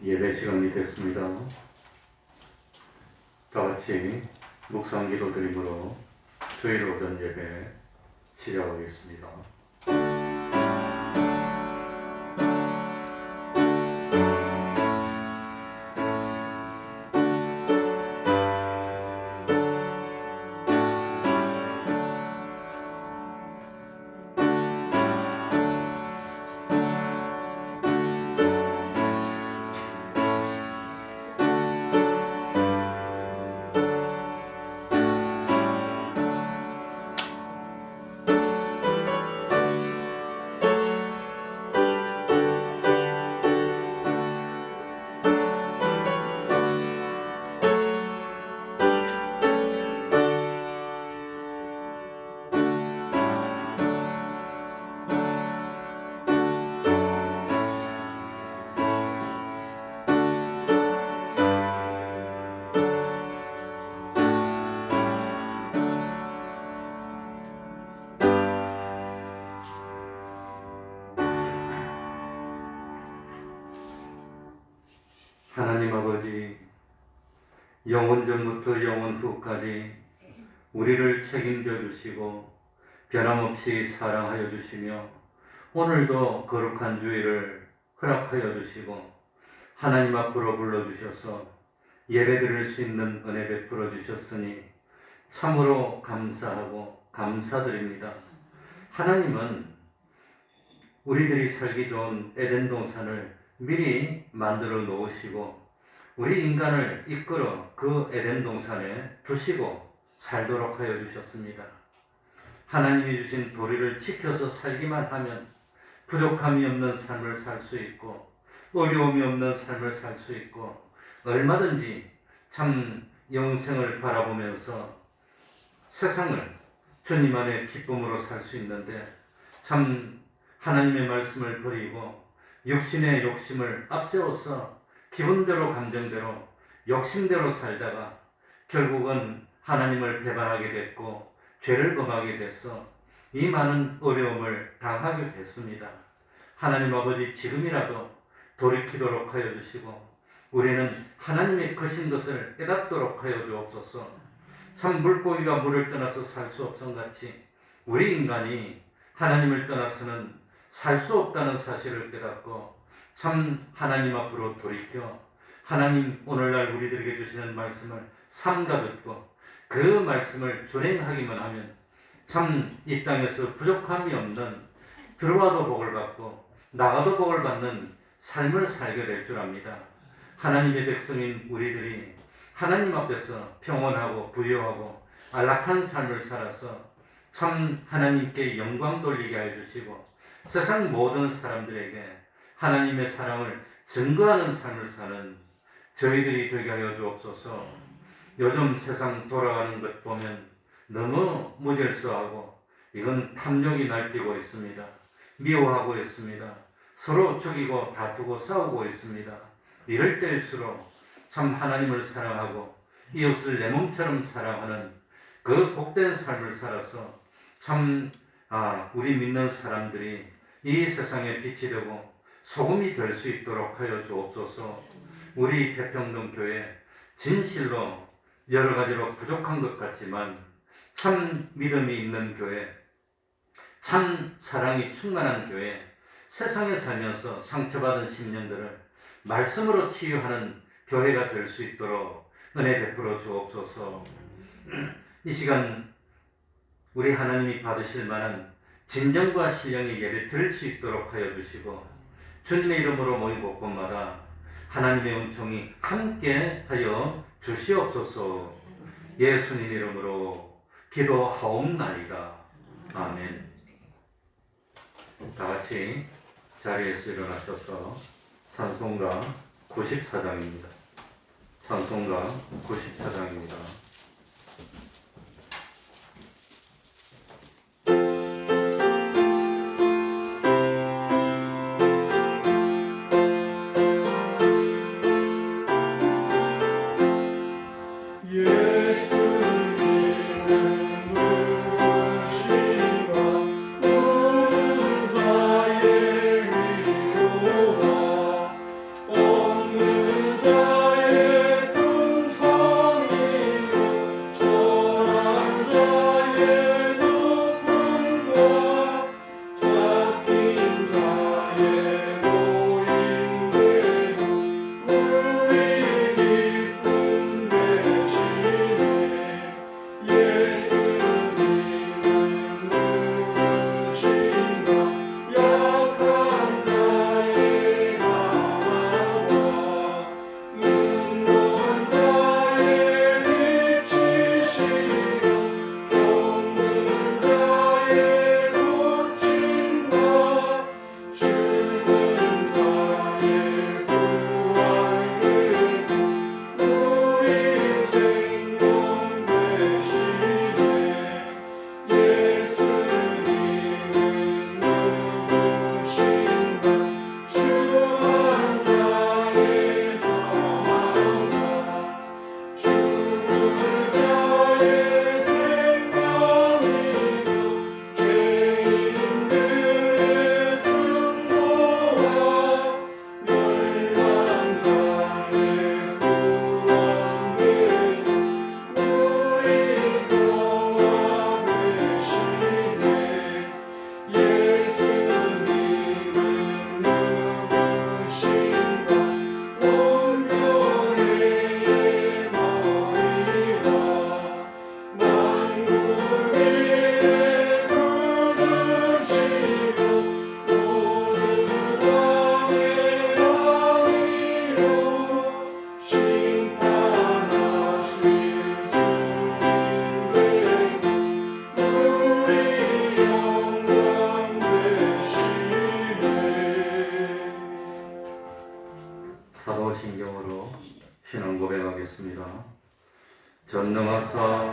예배 시간이 됐습니다. 다 같이 묵상 기도 드림으로 주일 오전 예배 시작하겠습니다. 하나님 아버지, 영원 전부터 영원 후까지 우리를 책임져 주시고 변함없이 사랑하여 주시며 오늘도 거룩한 주일을 허락하여 주시고 하나님 앞으로 불러주셔서 예배드릴 수 있는 은혜 베풀어 주셨으니 참으로 감사하고 감사드립니다. 하나님은 우리들이 살기 좋은 에덴 동산을 미리 만들어 놓으시고 우리 인간을 이끌어 그 에덴 동산에 두시고 살도록 하여 주셨습니다. 하나님이 주신 도리를 지켜서 살기만 하면 부족함이 없는 삶을 살 수 있고 어려움이 없는 삶을 살 수 있고 얼마든지 참 영생을 바라보면서 세상을 주님 안에 기쁨으로 살 수 있는데 참 하나님의 말씀을 버리고 육신의 욕심을 앞세워서 기분대로 감정대로 욕심대로 살다가 결국은 하나님을 배반하게 됐고 죄를 범하게 돼서 이 많은 어려움을 당하게 됐습니다. 하나님 아버지, 지금이라도 돌이키도록 하여 주시고 우리는 하나님의 크신 것을 깨닫도록 하여 주옵소서. 참 물고기가 물을 떠나서 살 수 없음같이 우리 인간이 하나님을 떠나서는 살 수 없다는 사실을 깨닫고 참 하나님 앞으로 돌이켜 하나님 오늘날 우리들에게 주시는 말씀을 삼가 듣고 그 말씀을 준행하기만 하면 참 이 땅에서 부족함이 없는 들어와도 복을 받고 나가도 복을 받는 삶을 살게 될 줄 압니다. 하나님의 백성인 우리들이 하나님 앞에서 평온하고 부유하고 안락한 삶을 살아서 참 하나님께 영광 돌리게 해주시고 세상 모든 사람들에게 하나님의 사랑을 증거하는 삶을 사는 저희들이 되게 하여 주옵소서. 요즘 세상 돌아가는 것 보면 너무 무질서하고 이건 탐욕이 날뛰고 있습니다. 미워하고 있습니다. 서로 죽이고 다투고 싸우고 있습니다. 이럴 때일수록 참 하나님을 사랑하고 이웃을 내 몸처럼 사랑하는 그 복된 삶을 살아서 참 우리 믿는 사람들이 이 세상에 빛이 되고 소금이 될 수 있도록 하여 주옵소서. 우리 태평동교회 진실로 여러 가지로 부족한 것 같지만 참 믿음이 있는 교회, 참 사랑이 충만한 교회, 세상에 살면서 상처받은 심령들을 말씀으로 치유하는 교회가 될 수 있도록 은혜 베풀어 주옵소서. 이 시간 우리 하나님이 받으실 만한 진정과 신령의 예배 드릴 수 있도록 하여 주시고 주님의 이름으로 모인 곳곳마다 하나님의 은총이 함께 하여 주시옵소서. 예수님 이름으로 기도하옵나이다. 아멘. 다 같이 자리에서 일어나셔서 찬송가 94장입니다. 찬송가 94장입니다. 없는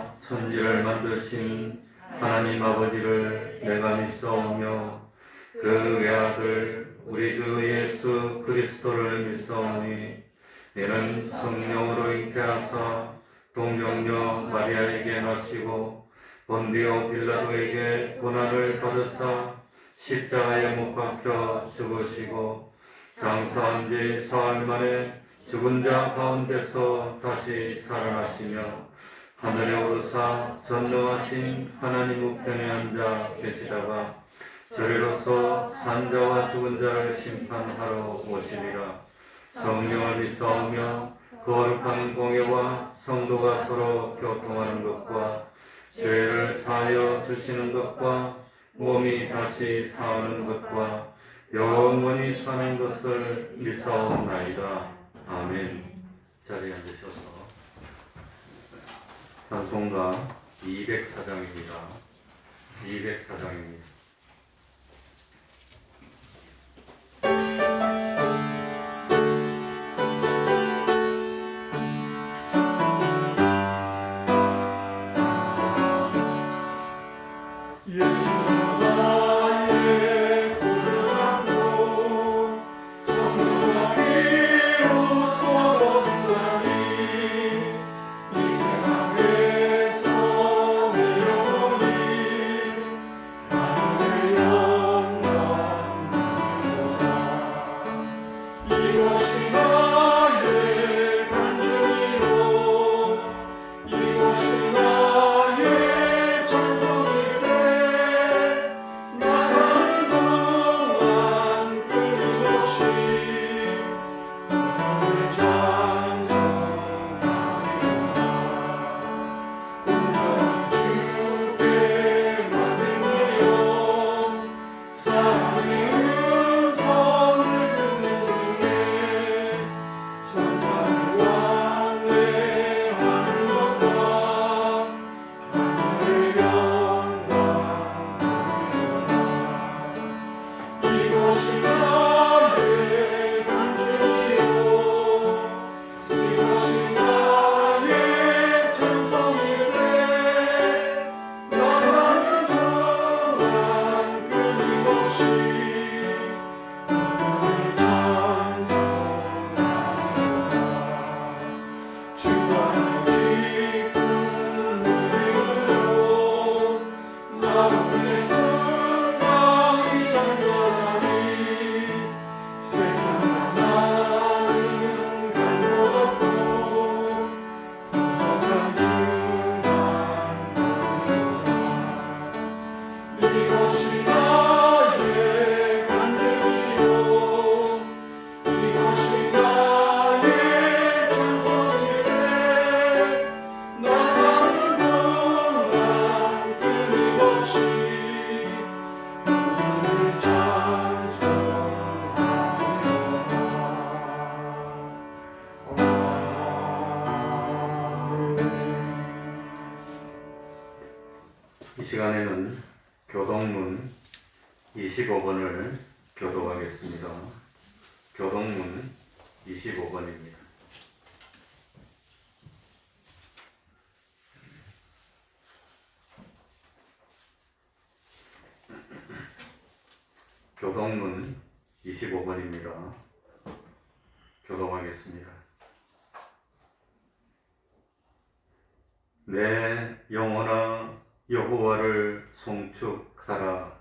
하늘과 천지를 만드신 하나님 아버지를 내가 믿사오며 그 외아들 우리 주 예수 그리스도를 믿사오니 이는 성령으로 잉태하사 동정녀 마리아에게 나시고 본디오 빌라도에게 고난을 받으사 십자가에 못 박혀 죽으시고 장사한 지 사흘 만에 죽은 자 가운데서 다시 살아나시며 하늘에 오르사 전능하신 하나님 우편에 앉아 계시다가 저리로서 산자와 죽은 자를 심판하러 오시리라. 성령을 믿사오며 거룩한 공예와 성도가 서로 교통하는 것과 죄를 사하여 주시는 것과 몸이 다시 사는 것과 영원히 사는 것을 믿사옵나이다. 아멘. 자리에 앉으셔서 찬송가 204장입니다. 204장입니다. 이 시간에는 교동문 25번을 교독하겠습니다. 교동문 25번입니다. 교동문 25번입니다. 교독하겠습니다. 내 영혼아 여호와를 송축하라.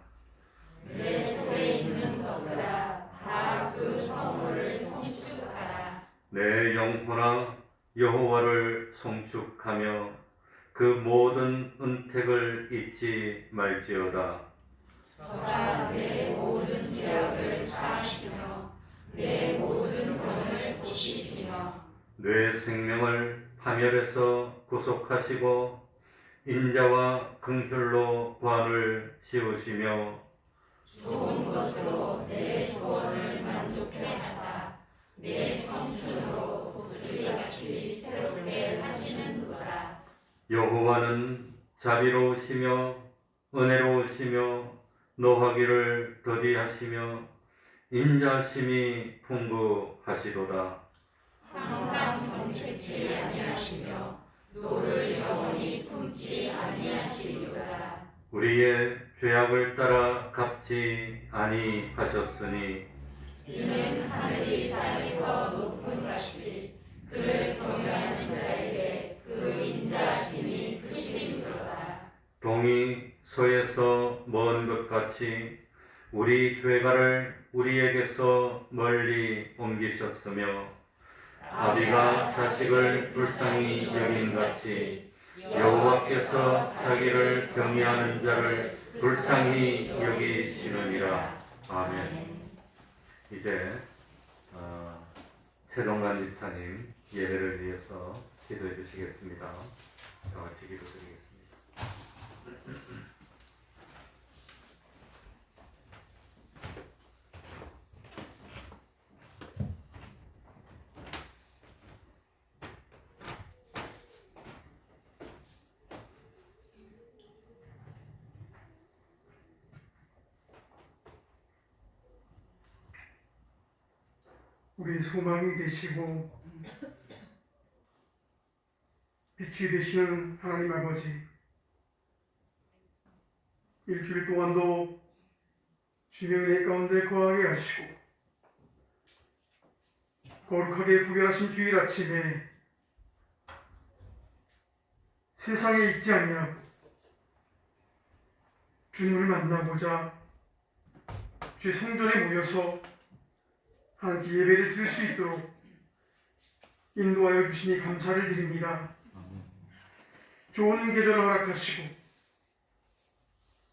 내 속에 있는 것들아 다 그 성호를 송축하라. 내 영혼아 여호와를 송축하며 그 모든 은택을 잊지 말지어다. 저가 내 모든 죄악을 사하시며 내 모든 병을 고치시며 내 생명을 파멸에서 구속하시고 인자와 긍휼로 관을 씌우시며 좋은 것으로 내 소원을 만족해 하사 내 청춘으로 독수리같이 새롭게 하시는도다. 여호와는 자비로우시며 은혜로우시며 노하기를 더디하시며 인자심이 풍부하시도다. 항상 경책치 아니하시며 노를 영원히 품지 우리의 죄악을 따라 갚지 아니하셨으니 이는 하늘이 땅에서 높은 같이 그를 경외하는 자에게 그 인자하심이 크심이로다. 동이 서에서 먼 것 같이 우리 죄가를 우리에게서 멀리 옮기셨으며 아비가 자식을 불쌍히 여긴 같이 여호와께서 자기를 경외하는 자를 불쌍히 여기시느니라. 아멘. 이제 최동관 집사님 예배를 위해서 기도해 주시겠습니다. 다 같이 기도드리겠습니다. 우리 소망이 되시고 빛이 되시는 하나님 아버지, 일주일 동안도 주의 은혜 가운데 거하게 하시고 거룩하게 구별하신 주일 아침에 세상에 있지 아니하고 주님을 만나보자 주의 성전에 모여서 하나님께 예배를 드릴 수 있도록 인도하여 주시니 감사를 드립니다. 좋은 계절을 허락하시고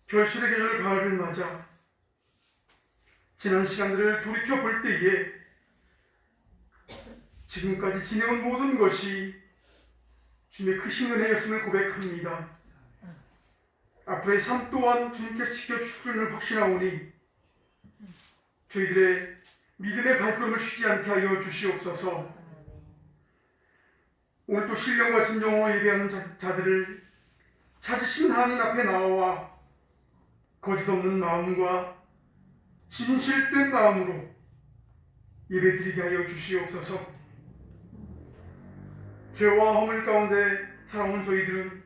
결실의 계절 가을을 맞아 지난 시간들을 돌이켜 볼 때에 지금까지 지내온 모든 것이 주님의 크신 은혜였음을 고백합니다. 앞으로의 삶 또한 주님께 지켜주시는 확신하오니 저희들의 믿음의 발걸음을 쉬지 않게 하여 주시옵소서. 오늘 또 신령과 진정으로 예배하는 자들을 찾으신 하나님 앞에 나와 거짓 없는 마음과 진실된 마음으로 예배드리게 하여 주시옵소서. 죄와 허물 가운데 살아온 저희들은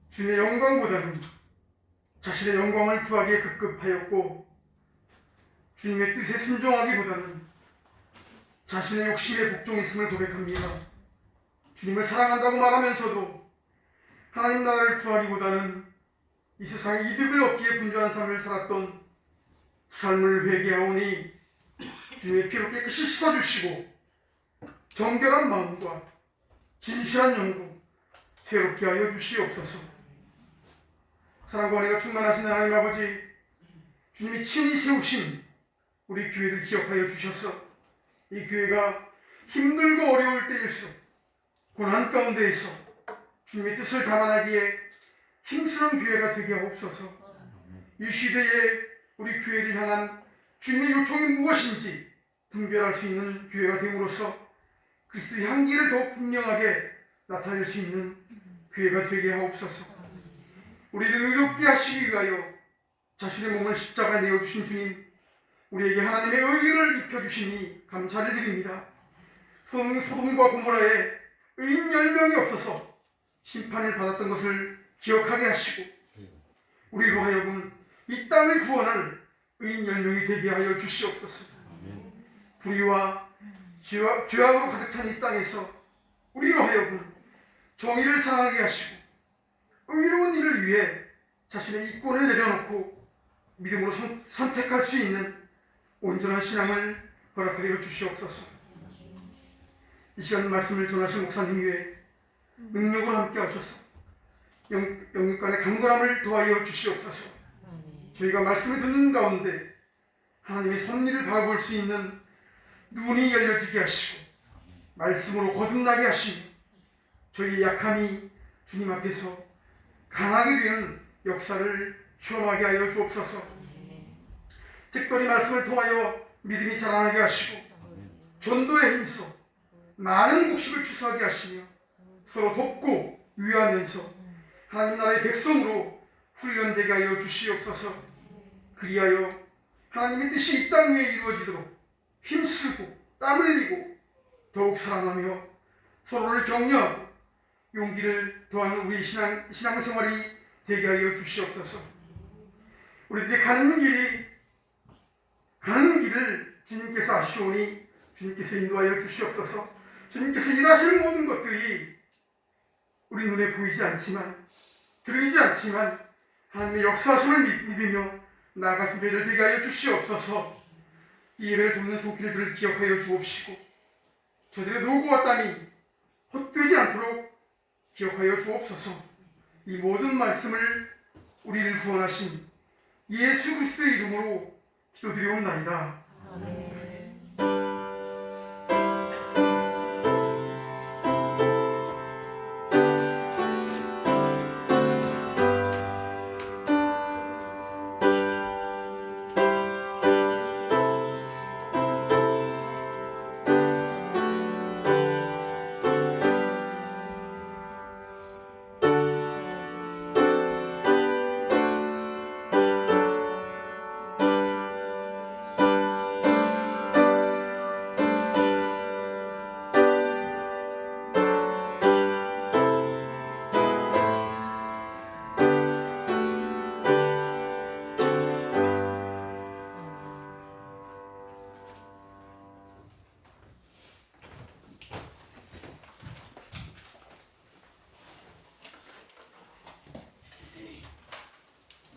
주님의 영광보다는 자신의 영광을 구하기에 급급하였고 주님의 뜻에 순종하기보다는 자신의 욕심에 복종했음을 고백합니다. 주님을 사랑한다고 말하면서도 하나님 나라를 구하기보다는 이 세상의 이득을 얻기에 분주한 삶을 살았던 삶을 회개하오니 주님의 피로 깨끗이 씻어주시고 정결한 마음과 진실한 영으로 새롭게 하여 주시옵소서. 사랑과 은혜가 충만하신 하나님 아버지, 주님이 친히 세우신 우리 교회를 기억하여 주셔서 이 교회가 힘들고 어려울 때일수록 고난 가운데에서 주님의 뜻을 담아나기에 힘쓰는 교회가 되게 하옵소서. 이 시대에 우리 교회를 향한 주님의 요청이 무엇인지 분별할 수 있는 교회가 됨으로써 그리스도의 향기를 더욱 분명하게 나타낼 수 있는 교회가 되게 하옵소서. 우리를 의롭게 하시기 위하여 자신의 몸을 십자가에 내어주신 주님, 우리에게 하나님의 의를 입혀주시니 감사를 드립니다. 소돔과 고모라에 의인 10명이 없어서 심판을 받았던 것을 기억하게 하시고 우리로 하여금 이 땅을 구원할 의인 10명이 되게 하여 주시옵소서. 불의와 죄악으로 가득 찬 이 땅에서 우리로 하여금 정의를 사랑하게 하시고 의로운 일을 위해 자신의 이권을 내려놓고 믿음으로 선택할 수 있는 온전한 신앙을 허락하여 주시옵소서. 이 시간 말씀을 전하신 목사님 위에 능력으로 함께 하셔서 영육 간의 강건함을 도하여 주시옵소서. 저희가 말씀을 듣는 가운데 하나님의 섭리를 바라볼 수 있는 눈이 열려지게 하시고 말씀으로 거듭나게 하시며 저희의 약함이 주님 앞에서 강하게 되는 역사를 체험하게 하여 주옵소서. 특별히 말씀을 통하여 믿음이 자라나게 하시고 전도에 힘써 많은 목숨을 취소하게 하시며 서로 돕고 위하면서 하나님 나라의 백성으로 훈련되게 하여 주시옵소서. 그리하여 하나님의 뜻이 이 땅 위에 이루어지도록 힘쓰고 땀 흘리고 더욱 사랑하며 서로를 격려하고 용기를 더하는 우리 신앙생활이 되게 하여 주시옵소서. 우리들이 가는 길을 주님께서 아시오니 주님께서 인도하여 주시옵소서. 주님께서 일하시는 모든 것들이 우리 눈에 보이지 않지만, 들리지 않지만 하나님의 역사하심을 믿으며 나아가신 저희를 되게 하여 주시옵소서. 이 예배를 돕는 손길들을 기억하여 주옵시고 저들의 노고와 땀이 헛되지 않도록 기억하여 주옵소서. 이 모든 말씀을 우리를 구원하신 예수 그리스도의 이름으로 기도드리옵나이다. 아멘.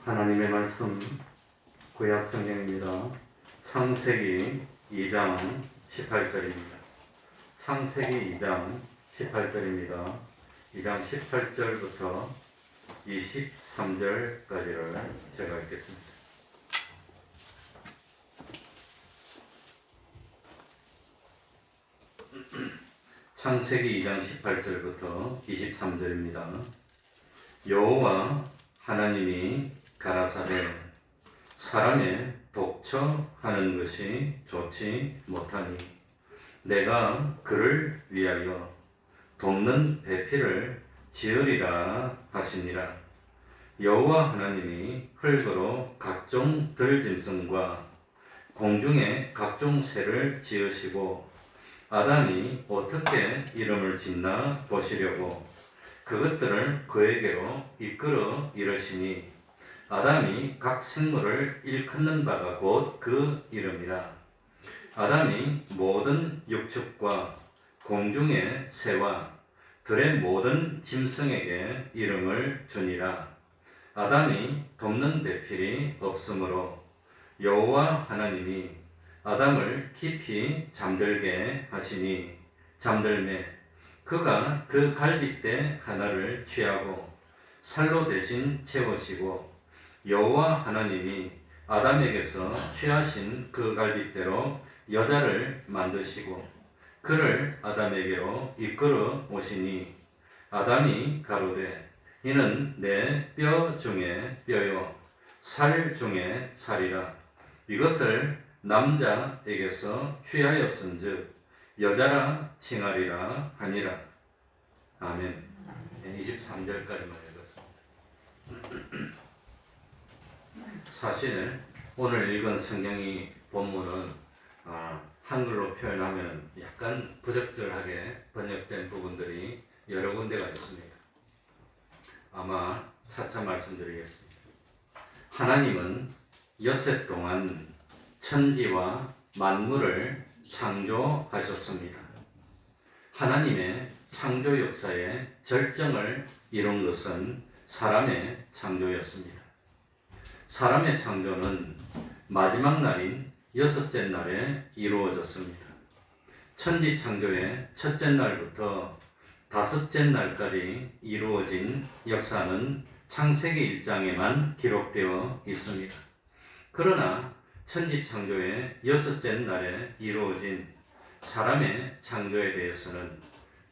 하나님의 말씀 구약 성경입니다. 창세기 2장 18절입니다. 창세기 2장 18절입니다. 2장 18절부터 23절까지를 제가 읽겠습니다. 창세기 2장 18절부터 23절입니다. 여호와 하나님이 가라사대 사람의 독처하는 것이 좋지 못하니 내가 그를 위하여 돕는 배필을 지으리라 하시니라. 여호와 하나님이 흙으로 각종 들짐승과 공중의 각종 새를 지으시고 아담이 어떻게 이름을 짓나 보시려고 그것들을 그에게로 이끌어 이르시니 아담이 각 생물을 일컫는 바가 곧 그 이름이라. 아담이 모든 육축과 공중의 새와 들의 모든 짐승에게 이름을 주니라. 아담이 돕는 배필이 없으므로 여호와 하나님이 아담을 깊이 잠들게 하시니 잠들매 그가 그 갈빗대 하나를 취하고 살로 대신 채우시고 여호와 하나님이 아담에게서 취하신 그 갈빗대로 여자를 만드시고 그를 아담에게로 이끌어 오시니 아담이 가로되 이는 내 뼈 중에 뼈요 살 중에 살이라. 이것을 남자에게서 취하였은즉 여자라 칭하리라 하니라. 아멘. 23절까지만 읽었습니다. 사실 오늘 읽은 성경이 본문은 한글로 표현하면 약간 부적절하게 번역된 부분들이 여러 군데가 있습니다. 아마 차차 말씀드리겠습니다. 하나님은 엿새 동안 천지와 만물을 창조하셨습니다. 하나님의 창조 역사의 절정을 이룬 것은 사람의 창조였습니다. 사람의 창조는 마지막 날인 여섯째 날에 이루어졌습니다. 천지 창조의 첫째 날부터 다섯째 날까지 이루어진 역사는 창세기 1장에만 기록되어 있습니다. 그러나 천지 창조의 여섯째 날에 이루어진 사람의 창조에 대해서는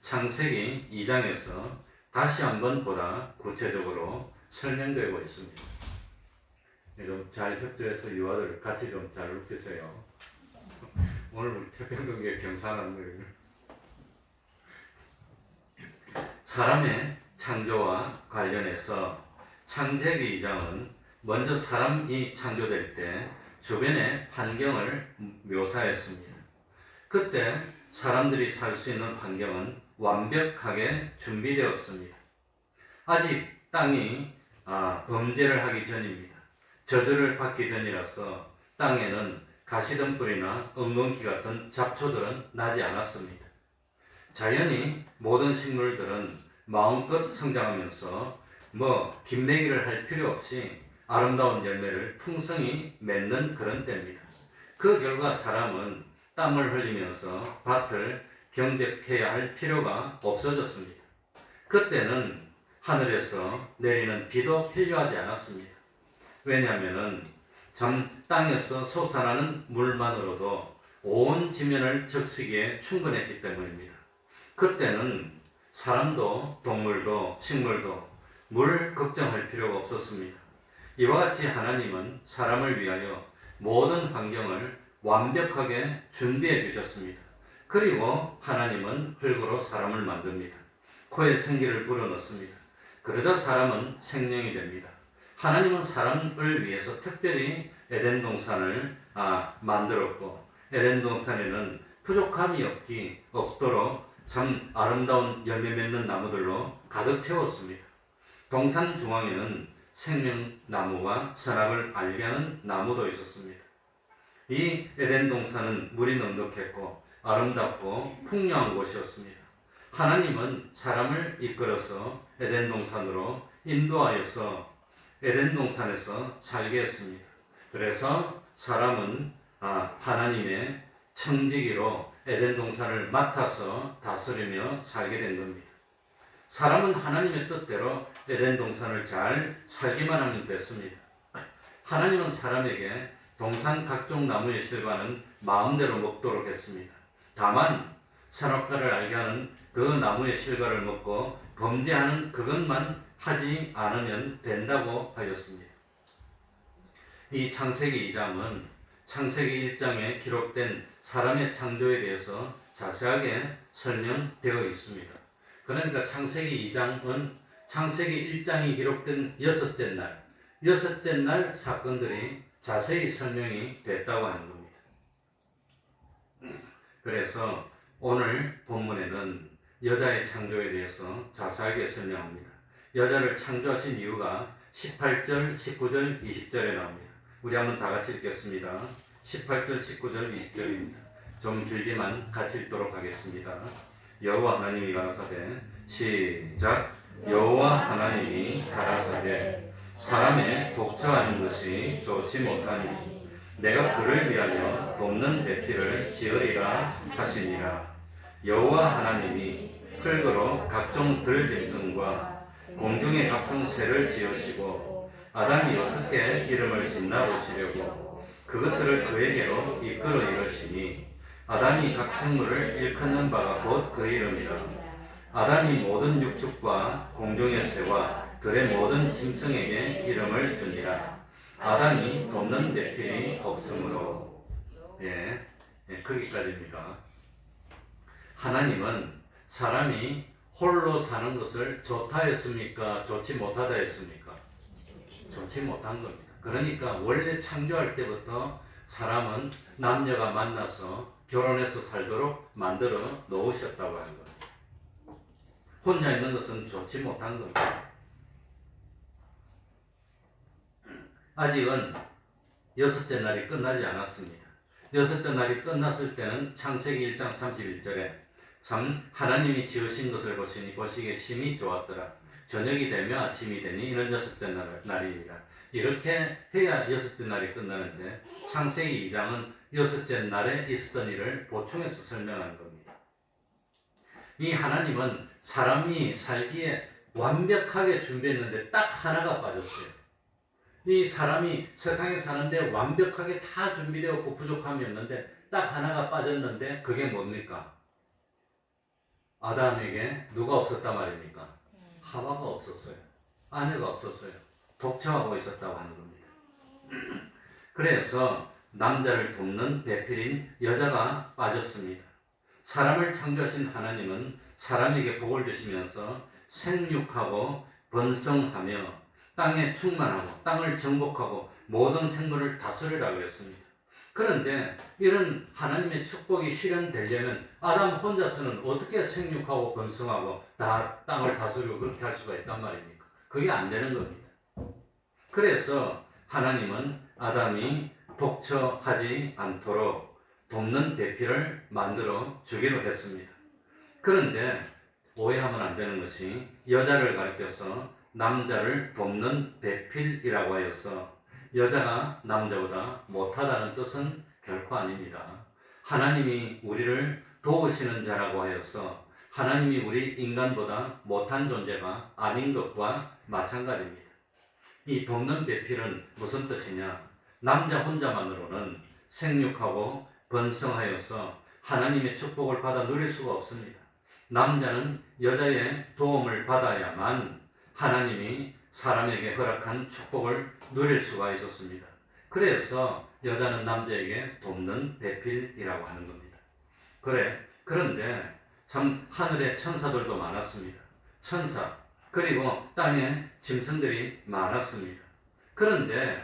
창세기 2장에서 다시 한번 보다 구체적으로 설명되고 있습니다. 좀 잘 협조해서 유아들 같이 좀 잘 웃기세요. 오늘 우리 태평동에 경사하는 거예요. 사람의 창조와 관련해서 창세기 2장은 먼저 사람이 창조될 때 주변의 환경을 묘사했습니다. 그때 사람들이 살 수 있는 환경은 완벽하게 준비되었습니다. 아직 땅이 범죄를 하기 전입니다. 저주를 받기 전이라서 땅에는 가시덤불이나 엉겅퀴 같은 잡초들은 나지 않았습니다. 자연히 모든 식물들은 마음껏 성장하면서 김매기를 할 필요 없이 아름다운 열매를 풍성히 맺는 그런 때입니다. 그 결과 사람은 땀을 흘리면서 밭을 경작해야 할 필요가 없어졌습니다. 그때는 하늘에서 내리는 비도 필요하지 않았습니다. 왜냐하면 땅에서 솟아나는 물만으로도 온 지면을 적시기에 충분했기 때문입니다. 그때는 사람도 동물도 식물도 물 걱정할 필요가 없었습니다. 이와 같이 하나님은 사람을 위하여 모든 환경을 완벽하게 준비해 주셨습니다. 그리고 하나님은 흙으로 사람을 만듭니다. 코에 생기를 불어넣습니다. 그러자 사람은 생명이 됩니다. 하나님은 사람을 위해서 특별히 에덴 동산을 만들었고, 에덴 동산에는 부족함이 없도록 참 아름다운 열매 맺는 나무들로 가득 채웠습니다. 동산 중앙에는 생명나무와 선악을 알게 하는 나무도 있었습니다. 이 에덴 동산은 물이 넉넉했고 아름답고 풍요한 곳이었습니다. 하나님은 사람을 이끌어서 에덴 동산으로 인도하여서 에덴 동산에서 살게 했습니다. 그래서 사람은 하나님의 청지기로 에덴 동산을 맡아서 다스리며 살게 된 겁니다. 사람은 하나님의 뜻대로 에덴 동산을 잘 살기만 하면 됐습니다. 하나님은 사람에게 동산 각종 나무의 실과는 마음대로 먹도록 했습니다. 다만 선악과를 알게 하는 그 나무의 실과를 먹고 범죄하는 그것만 하지 않으면 된다고 하였습니다. 이 창세기 2장은 창세기 1장에 기록된 사람의 창조에 대해서 자세하게 설명되어 있습니다. 그러니까 창세기 2장은 창세기 1장이 기록된 여섯째 날 사건들이 자세히 설명이 됐다고 하는 겁니다. 그래서 오늘 본문에는 여자의 창조에 대해서 자세하게 설명합니다. 여자를 창조하신 이유가 18절, 19절, 20절에 나옵니다. 우리 한번 다 같이 읽겠습니다. 18절, 19절, 20절입니다. 좀 길지만 같이 읽도록 하겠습니다. 여호와 하나님이 가라사대 시작. 여호와 하나님이 가라사대 사람의 독처하는 것이 좋지 못하니 내가 그를 위하여 돕는 배필을 지으리라 하시니라. 여호와 하나님이 흙으로 각종 들짐승과 공중의 각종 새를 지으시고 아담이 어떻게 이름을 짓나 보시려고 그것들을 그에게로 이끌어 이르시니 아담이 각 생물을 일컫는 바가 곧 그 이름이라. 아담이 모든 육축과 공중의 새와 들의 모든 짐승에게 이름을 주니라. 아담이 돕는 배필이 없으므로. 거기까지입니다. 하나님은 사람이 홀로 사는 것을 좋다 했습니까? 좋지 못하다 했습니까? 좋지 못한 겁니다. 그러니까 원래 창조할 때부터 사람은 남녀가 만나서 결혼해서 살도록 만들어 놓으셨다고 하는 겁니다. 혼자 있는 것은 좋지 못한 겁니다. 아직은 여섯째 날이 끝나지 않았습니다. 여섯째 날이 끝났을 때는 창세기 1장 31절에 참 하나님이 지으신 것을 보시기에 심히 좋았더라. 저녁이 되며 아침이 되니 이는 여섯째 날이니라. 이렇게 해야 여섯째 날이 끝나는데 창세기 2장은 여섯째 날에 있었던 일을 보충해서 설명하는 겁니다. 이 하나님은 사람이 살기에 완벽하게 준비했는데 딱 하나가 빠졌어요. 이 사람이 세상에 사는데 완벽하게 다 준비되었고 부족함이 없는데 딱 하나가 빠졌는데 그게 뭡니까? 아담에게 누가 없었단 말입니까? 하와가 없었어요. 아내가 없었어요. 독처하고 있었다고 하는 겁니다. 그래서 남자를 돕는 배필인 여자가 빠졌습니다. 사람을 창조하신 하나님은 사람에게 복을 주시면서 생육하고 번성하며 땅에 충만하고 땅을 정복하고 모든 생물을 다스리라고 했습니다. 그런데 이런 하나님의 축복이 실현되려면 아담 혼자서는 어떻게 생육하고 번성하고 다 땅을 다스리고 그렇게 할 수가 있단 말입니까? 그게 안 되는 겁니다. 그래서 하나님은 아담이 독처하지 않도록 돕는 배필을 만들어 주기로 했습니다. 그런데 오해하면 안 되는 것이 여자를 가리켜서 남자를 돕는 배필이라고 하여서 여자가 남자보다 못하다는 뜻은 결코 아닙니다. 하나님이 우리를 도우시는 자라고 하여서 하나님이 우리 인간보다 못한 존재가 아닌 것과 마찬가지입니다. 이 돕는 배필은 무슨 뜻이냐? 남자 혼자만으로는 생육하고 번성하여서 하나님의 축복을 받아 누릴 수가 없습니다. 남자는 여자의 도움을 받아야만 하나님이 사람에게 허락한 축복을 누릴 수가 있었습니다. 그래서 여자는 남자에게 돕는 배필이라고 하는 겁니다. 그런데 참 하늘에 천사들도 많았습니다. 천사, 그리고 땅에 짐승들이 많았습니다. 그런데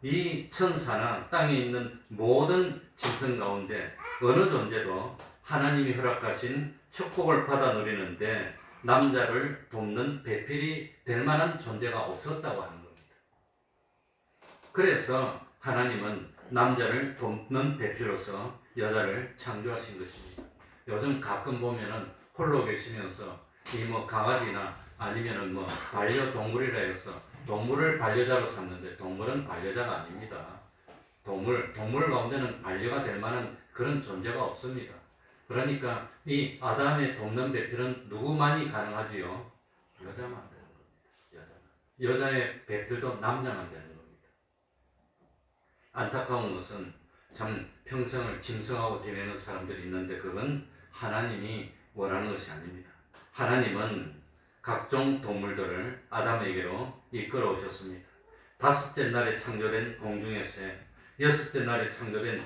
이 천사나 땅에 있는 모든 짐승 가운데 어느 존재도 하나님이 허락하신 축복을 받아 누리는데 남자를 돕는 배필이 될 만한 존재가 없었다고 하는 겁니다. 그래서 하나님은 남자를 돕는 배필로서 여자를 창조하신 것입니다. 요즘 가끔 보면은 홀로 계시면서 이 강아지나 아니면은 반려동물이라 해서 동물을 반려자로 삼는데 동물은 반려자가 아닙니다. 동물 가운데는 반려가 될 만한 그런 존재가 없습니다. 그러니까 이 아담의 돕는 배필은 누구만이 가능하지요? 여자만 되는 겁니다. 여자의 배필도 남자만 되는 겁니다. 안타까운 것은 참 평생을 짐승하고 지내는 사람들이 있는데 그건 하나님이 원하는 것이 아닙니다. 하나님은 각종 동물들을 아담에게로 이끌어 오셨습니다. 5째 날에 창조된 공중의 새, 6째 날에 창조된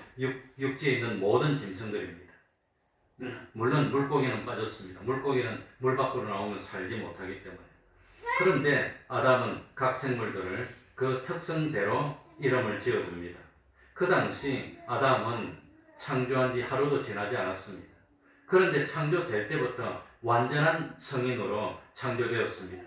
육지에 있는 모든 짐승들입니다. 물론 물고기는 빠졌습니다. 물고기는 물 밖으로 나오면 살지 못하기 때문에. 그런데 아담은 각 생물들을 그 특성대로 이름을 지어줍니다. 그 당시 아담은 창조한 지 하루도 지나지 않았습니다. 그런데 창조될 때부터 완전한 성인으로 창조되었습니다.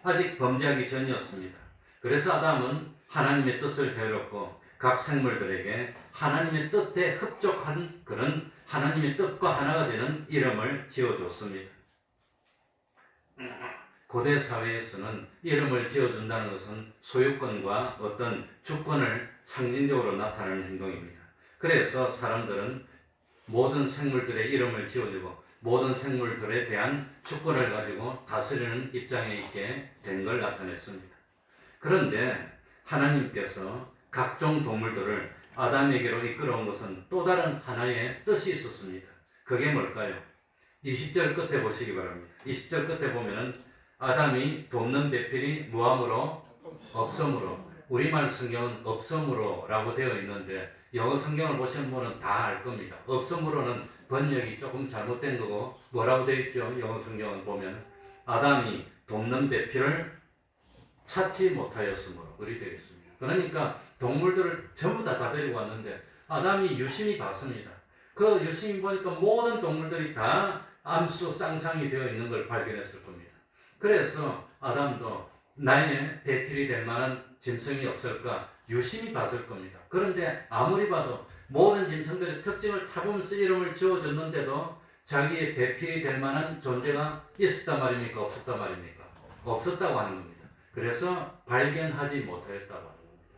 아직 범죄하기 전이었습니다. 그래서 아담은 하나님의 뜻을 배웠고 각 생물들에게 하나님의 뜻에 흡족한 그런 하나님의 뜻과 하나가 되는 이름을 지어줬습니다. 고대 사회에서는 이름을 지어준다는 것은 소유권과 어떤 주권을 상징적으로 나타내는 행동입니다. 그래서 사람들은 모든 생물들의 이름을 지어주고 모든 생물들에 대한 주권을 가지고 다스리는 입장에 있게 된 걸 나타냈습니다. 그런데 하나님께서 각종 동물들을 아담에게로 이끌어온 것은 또 다른 하나의 뜻이 있었습니다. 그게 뭘까요? 20절 끝에 보시기 바랍니다. 20절 끝에 보면은 아담이 돕는 배필이 무함으로 없음으로, 우리말 성경은 없음으로 라고 되어 있는데 영어 성경을 보시는 분은 다 알 겁니다. 없음으로는 번역이 조금 잘못된 거고 뭐라고 되어 있죠? 영어 성경을 보면 아담이 돕는 배필을 찾지 못하였으므로 그리 되어 있습니다. 그러니까 동물들을 전부 다 데리고 왔는데 아담이 유심히 봤습니다. 그 유심히 보니까 모든 동물들이 다 암수 쌍쌍이 되어 있는 걸 발견했을 겁니다. 그래서 아담도 나의 배필이 될 만한 짐승이 없을까 유심히 봤을 겁니다. 그런데 아무리 봐도 모든 짐승들의 특징을 타보면서 이름을 지어줬는데도 자기의 배필이 될 만한 존재가 있었단 말입니까? 없었단 말입니까? 없었다고 하는 겁니다. 그래서 발견하지 못하였다고 하는 겁니다.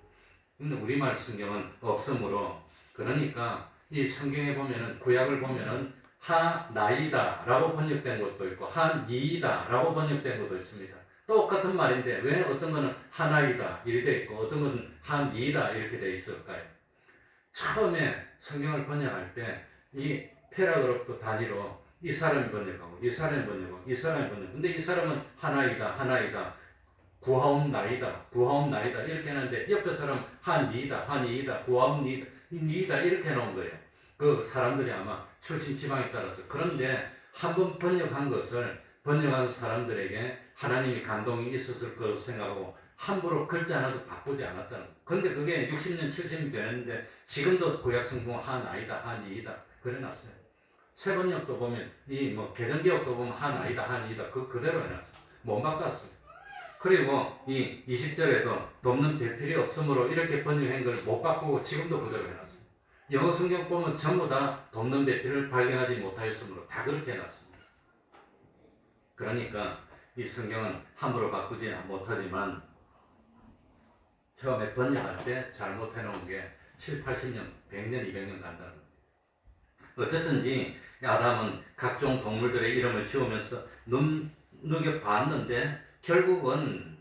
근데 우리말 성경은 없으므로, 그러니까 이 성경에 보면은 구약을 보면은 하나이다 라고 번역된 것도 있고 하니이다 라고 번역된 것도 있습니다. 똑같은 말인데 왜 어떤 거는 하나이다 이렇게 돼 있고 어떤 거는 하니이다 이렇게 돼 있을까요? 처음에 성경을 번역할 때 이 패러그래프 단위로 이 사람이 번역하고 이 사람이 번역하고 이 사람이 번역. 근데 이 사람은 하나이다 구하옵나이다 이렇게 하는데 옆에 사람 하니이다 구하옵니다 이렇게 해놓은 거예요. 그 사람들이 아마 출신 지방에 따라서. 그런데 한번 번역한 것을 번역한 사람들에게 하나님이 감동이 있었을 것으로 생각하고 함부로 글자 하나도 바꾸지 않았다는 거예요. 그런데 그게 60년 70년 변했는데 지금도 구약 성경 하니이다 그래놨어요. 세번역도 보면 개정기역도 보면 하니이다 그대로 해놨어요. 못 바꿨어요. 그리고 이 20절에도 돕는 배필이 없으므로 이렇게 번역한 걸 못 바꾸고 지금도 그대로 해놨어요. 영어 성경 보면 전부 다 돕는 배필을 발견하지 못하였으므로 다 그렇게 해놨습니다. 그러니까 이 성경은 함부로 바꾸지 못하지만 처음에 번역할 때 잘못해놓은 게 7, 80년, 100년, 200년 간다는 거예요. 어쨌든지 아담은 각종 동물들의 이름을 지으면서 눈여겨봤는데 결국은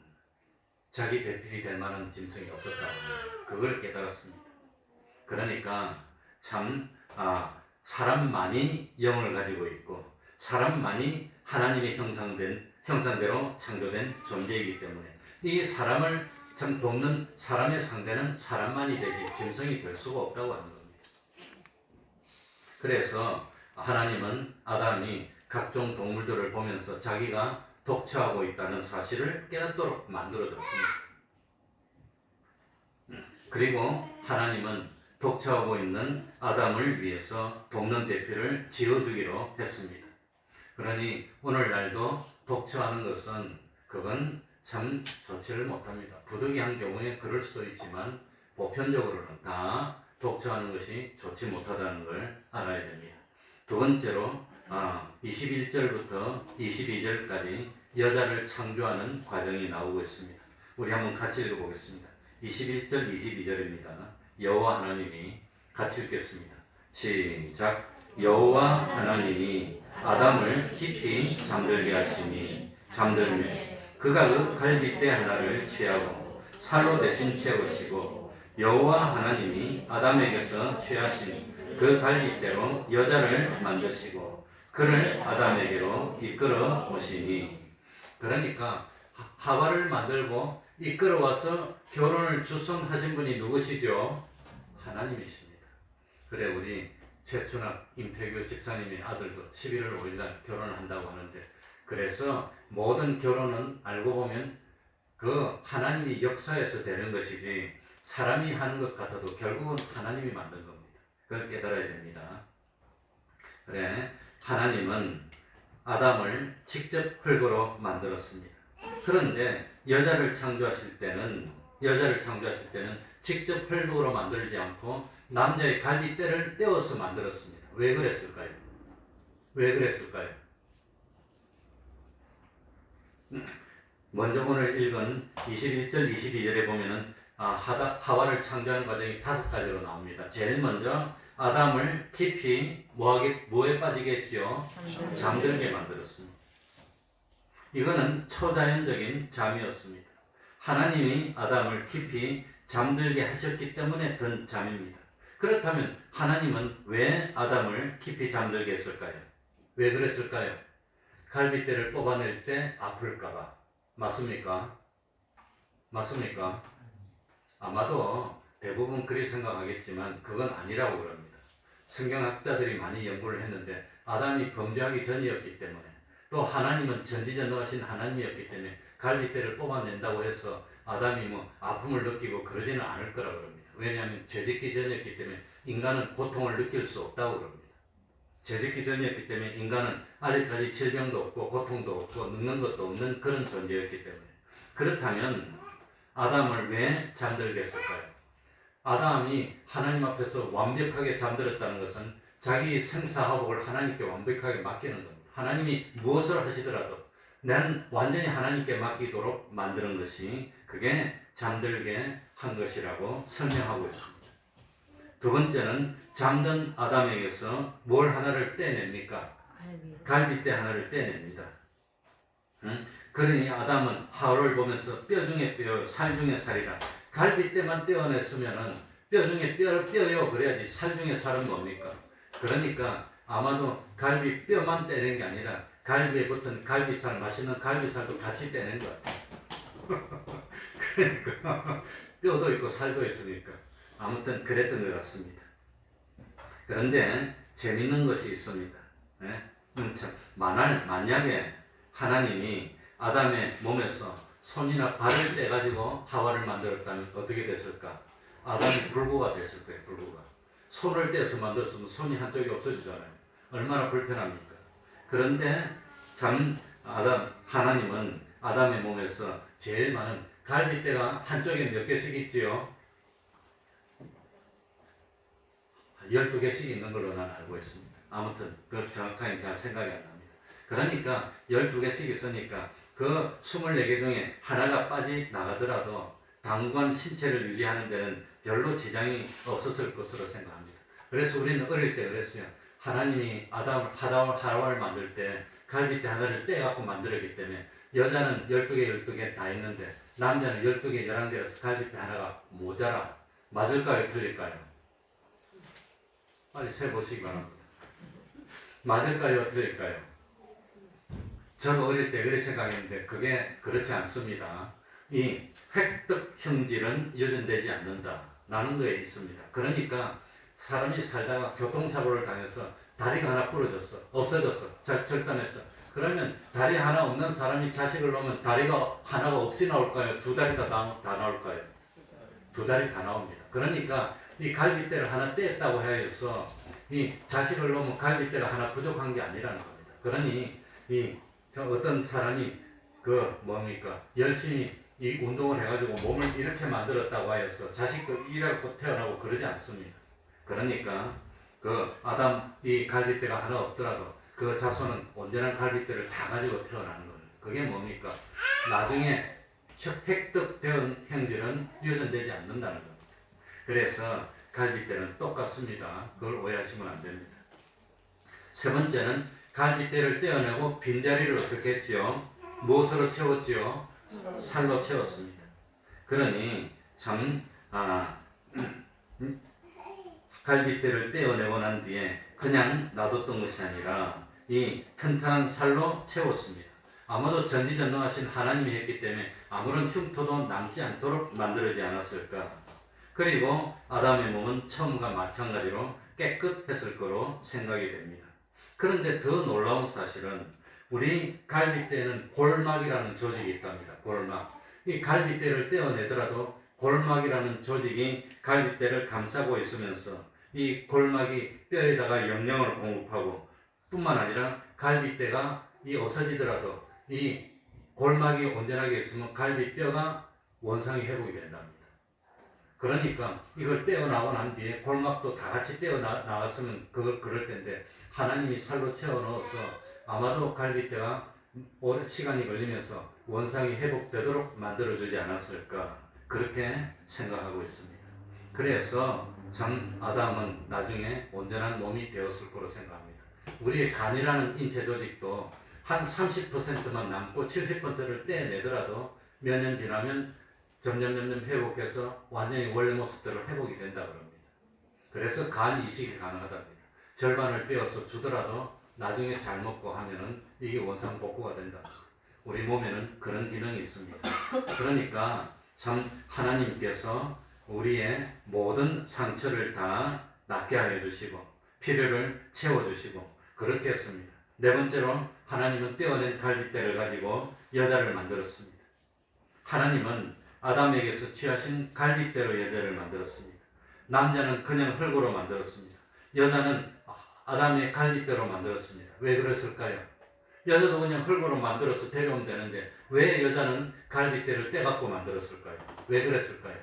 자기 배필이 될 만한 짐승이 없었다는 거예요. 그걸 깨달았습니다. 그러니까 참 사람만이 영을 가지고 있고 사람만이 하나님의 형상대로 창조된 존재이기 때문에 이 사람을 참 돕는 사람의 상대는 사람만이 되지 짐승이 될 수가 없다고 하는 겁니다. 그래서 하나님은 아담이 각종 동물들을 보면서 자기가 독처하고 있다는 사실을 깨닫도록 만들어줬습니다. 그리고 하나님은 독처하고 있는 아담을 위해서 돕는 배필을 지어주기로 했습니다. 그러니 오늘날도 독처하는 것은 그건 참 좋지를 못합니다. 부득이한 경우에 그럴 수도 있지만 보편적으로는 다 독처하는 것이 좋지 못하다는 걸 알아야 됩니다. 두 번째로 21절부터 22절까지 여자를 창조하는 과정이 나오고 있습니다. 우리 한번 같이 읽어보겠습니다. 21절, 22절입니다. 여호와 하나님이 같이 읽겠습니다. 시작. 여호와 하나님이 아담을 깊이 잠들게 하시니 잠들매 그가 그 갈빗대 하나를 취하고 살로 대신 채우시고 여호와 하나님이 아담에게서 취하신 그 갈빗대로 여자를 만드시고 그를 아담에게로 이끌어 오시니. 그러니까 하와를 만들고 이끌어 와서 결혼을 주선하신 분이 누구시죠? 하나님이십니다. 그래 우리 최춘학 임태규 집사님의 아들도 11월 5일날 결혼을 한다고 하는데 그래서 모든 결혼은 알고 보면 그 하나님이 역사에서 되는 것이지 사람이 하는 것 같아도 결국은 하나님이 만든 겁니다. 그걸 깨달아야 됩니다. 그래 하나님은 아담을 직접 흙으로 만들었습니다. 그런데 여자를 창조하실 때는 직접 흙으로 만들지 않고 남자의 갈빗대를 떼어서 만들었습니다. 왜 그랬을까요? 먼저 오늘 읽은 21절, 22절에 보면은 하와를 창조하는 과정이 5가지로 나옵니다. 제일 먼저 아담을 깊이 뭐에 빠지게 했지요? 잠들게 만들었습니다. 이거는 초자연적인 잠이었습니다. 하나님이 아담을 깊이 잠들게 하셨기 때문에 든 잠입니다. 그렇다면 하나님은 왜 아담을 깊이 잠들게 했을까요? 왜 그랬을까요? 갈빗대를 뽑아낼 때 아플까봐. 맞습니까? 아마도 대부분 그리 생각하겠지만 그건 아니라고 그럽니다. 성경학자들이 많이 연구를 했는데 아담이 범죄하기 전이었기 때문에 또 하나님은 전지전능하신 하나님이었기 때문에 갈빗대를 뽑아낸다고 해서 아담이 아픔을 느끼고 그러지는 않을 거라고 그럽니다. 왜냐하면 죄짓기 전이었기 때문에 인간은 고통을 느낄 수 없다고 그럽니다. 죄짓기 전이었기 때문에 인간은 아직까지 질병도 없고 고통도 없고 늙는 것도 없는 그런 존재였기 때문에. 그렇다면 아담을 왜 잠들게 했을까요? 아담이 하나님 앞에서 완벽하게 잠들었다는 것은 자기 생사화복을 하나님께 완벽하게 맡기는 겁니다. 하나님이 무엇을 하시더라도 나는 완전히 하나님께 맡기도록 만드는 것이 그게 잠들게 한 것이라고 설명하고 있습니다. 두 번째는 잠든 아담에게서 뭘 하나를 떼냅니까? 갈빗대 하나를 떼냅니다. 그러니 아담은 하와를 보면서 뼈 중에 뼈, 살 중에 살이라. 갈빗대만 떼어냈으면은 뼈 중에 뼈요 그래야지 살 중에 살은 뭡니까? 그러니까 아마도 뼈만 떼는 게 아니라 갈비에 붙은 갈비살, 맛있는 갈비살도 같이 떼는 것 같아요. 그러니까 뼈도 있고 살도 있으니까 아무튼 그랬던 것 같습니다. 그런데 재밌는 것이 있습니다. 만약에 하나님이 아담의 몸에서 손이나 발을 떼가지고 하와를 만들었다면 어떻게 됐을까? 아담이 불구가 됐을 거예요. 불구가. 손을 떼서 만들었으면 손이 한쪽이 없어지잖아요. 얼마나 불편합니까? 그런데 참 하나님은 아담의 몸에서 제일 많은 갈빗대가 한쪽에 몇 개씩 있지요? 12개씩 있는 걸로 난 알고 있습니다. 아무튼 그 정확하게 잘 생각이 안 납니다. 그러니까 12개씩 있으니까 그 24개 중에 하나가 빠져나가더라도 당관 신체를 유지하는 데는 별로 지장이 없었을 것으로 생각합니다. 그래서 우리는 어릴 때 그랬어요. 하나님이 하와를 만들 때 갈빗대 하나를 떼갖고 만들었기 때문에 여자는 12개, 12개 다 있는데 남자는 12개, 11개라서 갈빗대 하나가 모자라. 맞을까요? 틀릴까요? 빨리 세보시기 바랍니다. 맞을까요? 틀릴까요? 저는 어릴 때 그렇게 생각했는데 그게 그렇지 않습니다. 이 획득 형질은 유전되지 않는다 라는 거에 있습니다. 그러니까 사람이 살다가 교통사고를 당해서 다리가 하나 부러졌어, 없어졌어, 절단했어. 그러면 다리 하나 없는 사람이 자식을 놓으면 다리가 하나가 없이 나올까요? 두 다리 다 나올까요? 두 다리 다 나옵니다. 그러니까 이 갈빗대를 하나 떼었다고 해서 이 자식을 놓으면 갈빗대가 하나 부족한 게 아니라는 겁니다. 그러니 어떤 사람이 열심히 이 운동을 해가지고 몸을 이렇게 만들었다고 하여서 자식도 이래갖고 태어나고 그러지 않습니다. 그러니까 이 갈빗대가 하나 없더라도 그 자손은 온전한 갈빗대를 다 가지고 태어나는 겁니다. 그게 뭡니까? 나중에 획득된 형질은 유전되지 않는다는 겁니다. 그래서 갈빗대는 똑같습니다. 그걸 오해하시면 안 됩니다. 세 번째는 갈빗대를 떼어내고 빈자리를 어떻게 했지요? 무엇으로 채웠지요? 살로 채웠습니다. 그러니 갈빗대를 떼어내고 난 뒤에 그냥 놔뒀던 것이 아니라 이 튼튼한 살로 채웠습니다. 아마도 전지전능하신 하나님이 했기 때문에 아무런 흉터도 남지 않도록 만들어지지 않았을까. 그리고 아담의 몸은 처음과 마찬가지로 깨끗했을 거로 생각이 됩니다. 그런데 더 놀라운 사실은 우리 갈빗대에는 골막이라는 조직이 있답니다. 골막. 이 갈빗대를 떼어내더라도 골막이라는 조직이 갈빗대를 감싸고 있으면서 이 골막이 뼈에다가 영양을 공급하고 뿐만 아니라 갈빗대가 없어지더라도 이 골막이 온전하게 있으면 갈빗뼈가 원상이 회복이 된답니다. 그러니까 이걸 떼어나고 난 뒤에 골막도 다 같이 떼어나갔으면 그럴 텐데 하나님이 살로 채워넣어서 아마도 갈빗대가 오랜 시간이 걸리면서 원상이 회복되도록 만들어주지 않았을까 그렇게 생각하고 있습니다. 그래서 아담은 나중에 온전한 몸이 되었을 거로 생각합니다. 우리의 간이라는 인체 조직도 한 30%만 남고 70%를 떼내더라도 몇 년 지나면 점점 회복해서 완전히 원래 모습대로 회복이 된다 그럽니다. 그래서 간 이식이 가능하답니다. 절반을 떼어서 주더라도 나중에 잘 먹고 하면은 이게 원상복구가 된다. 우리 몸에는 그런 기능이 있습니다. 그러니까 하나님께서 우리의 모든 상처를 다 낫게 하여 주시고 필요를 채워 주시고 그렇게 했습니다. 네 번째로 하나님은 떼어낸 갈빗대를 가지고 여자를 만들었습니다. 하나님은 아담에게서 취하신 갈빗대로 여자를 만들었습니다. 남자는 그냥 흙으로 만들었습니다. 여자는 아담의 갈빗대로 만들었습니다. 왜 그랬을까요? 여자도 그냥 흙으로 만들어서 데려오면 되는데 왜 여자는 갈빗대를 떼갖고 만들었을까요? 왜 그랬을까요?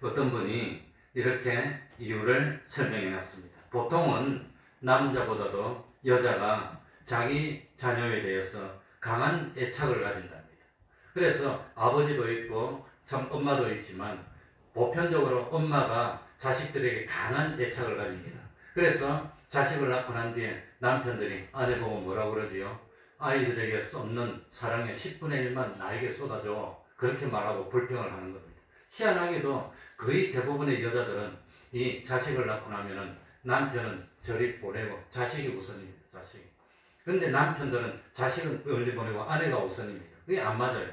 어떤 분이 이렇게 이유를 설명해 놨습니다. 보통은 남자보다도 여자가 자기 자녀에 대해서 강한 애착을 가진답니다. 그래서 아버지도 있고 엄마도 있지만 보편적으로 엄마가 자식들에게 강한 애착을 가집니다. 그래서 자식을 낳고 난 뒤에 남편들이 아내 보고 뭐라고 그러지요? 아이들에게 쏟는 사랑의 10분의 1만 나에게 쏟아줘. 그렇게 말하고 불평을 하는 겁니다. 희한하게도 거의 대부분의 여자들은 이 자식을 낳고 나면은 남편은 저리 보내고 자식이 우선입니다. 자식이. 근데 남편들은 자식은 멀리 보내고 아내가 우선입니다. 그게 안 맞아요.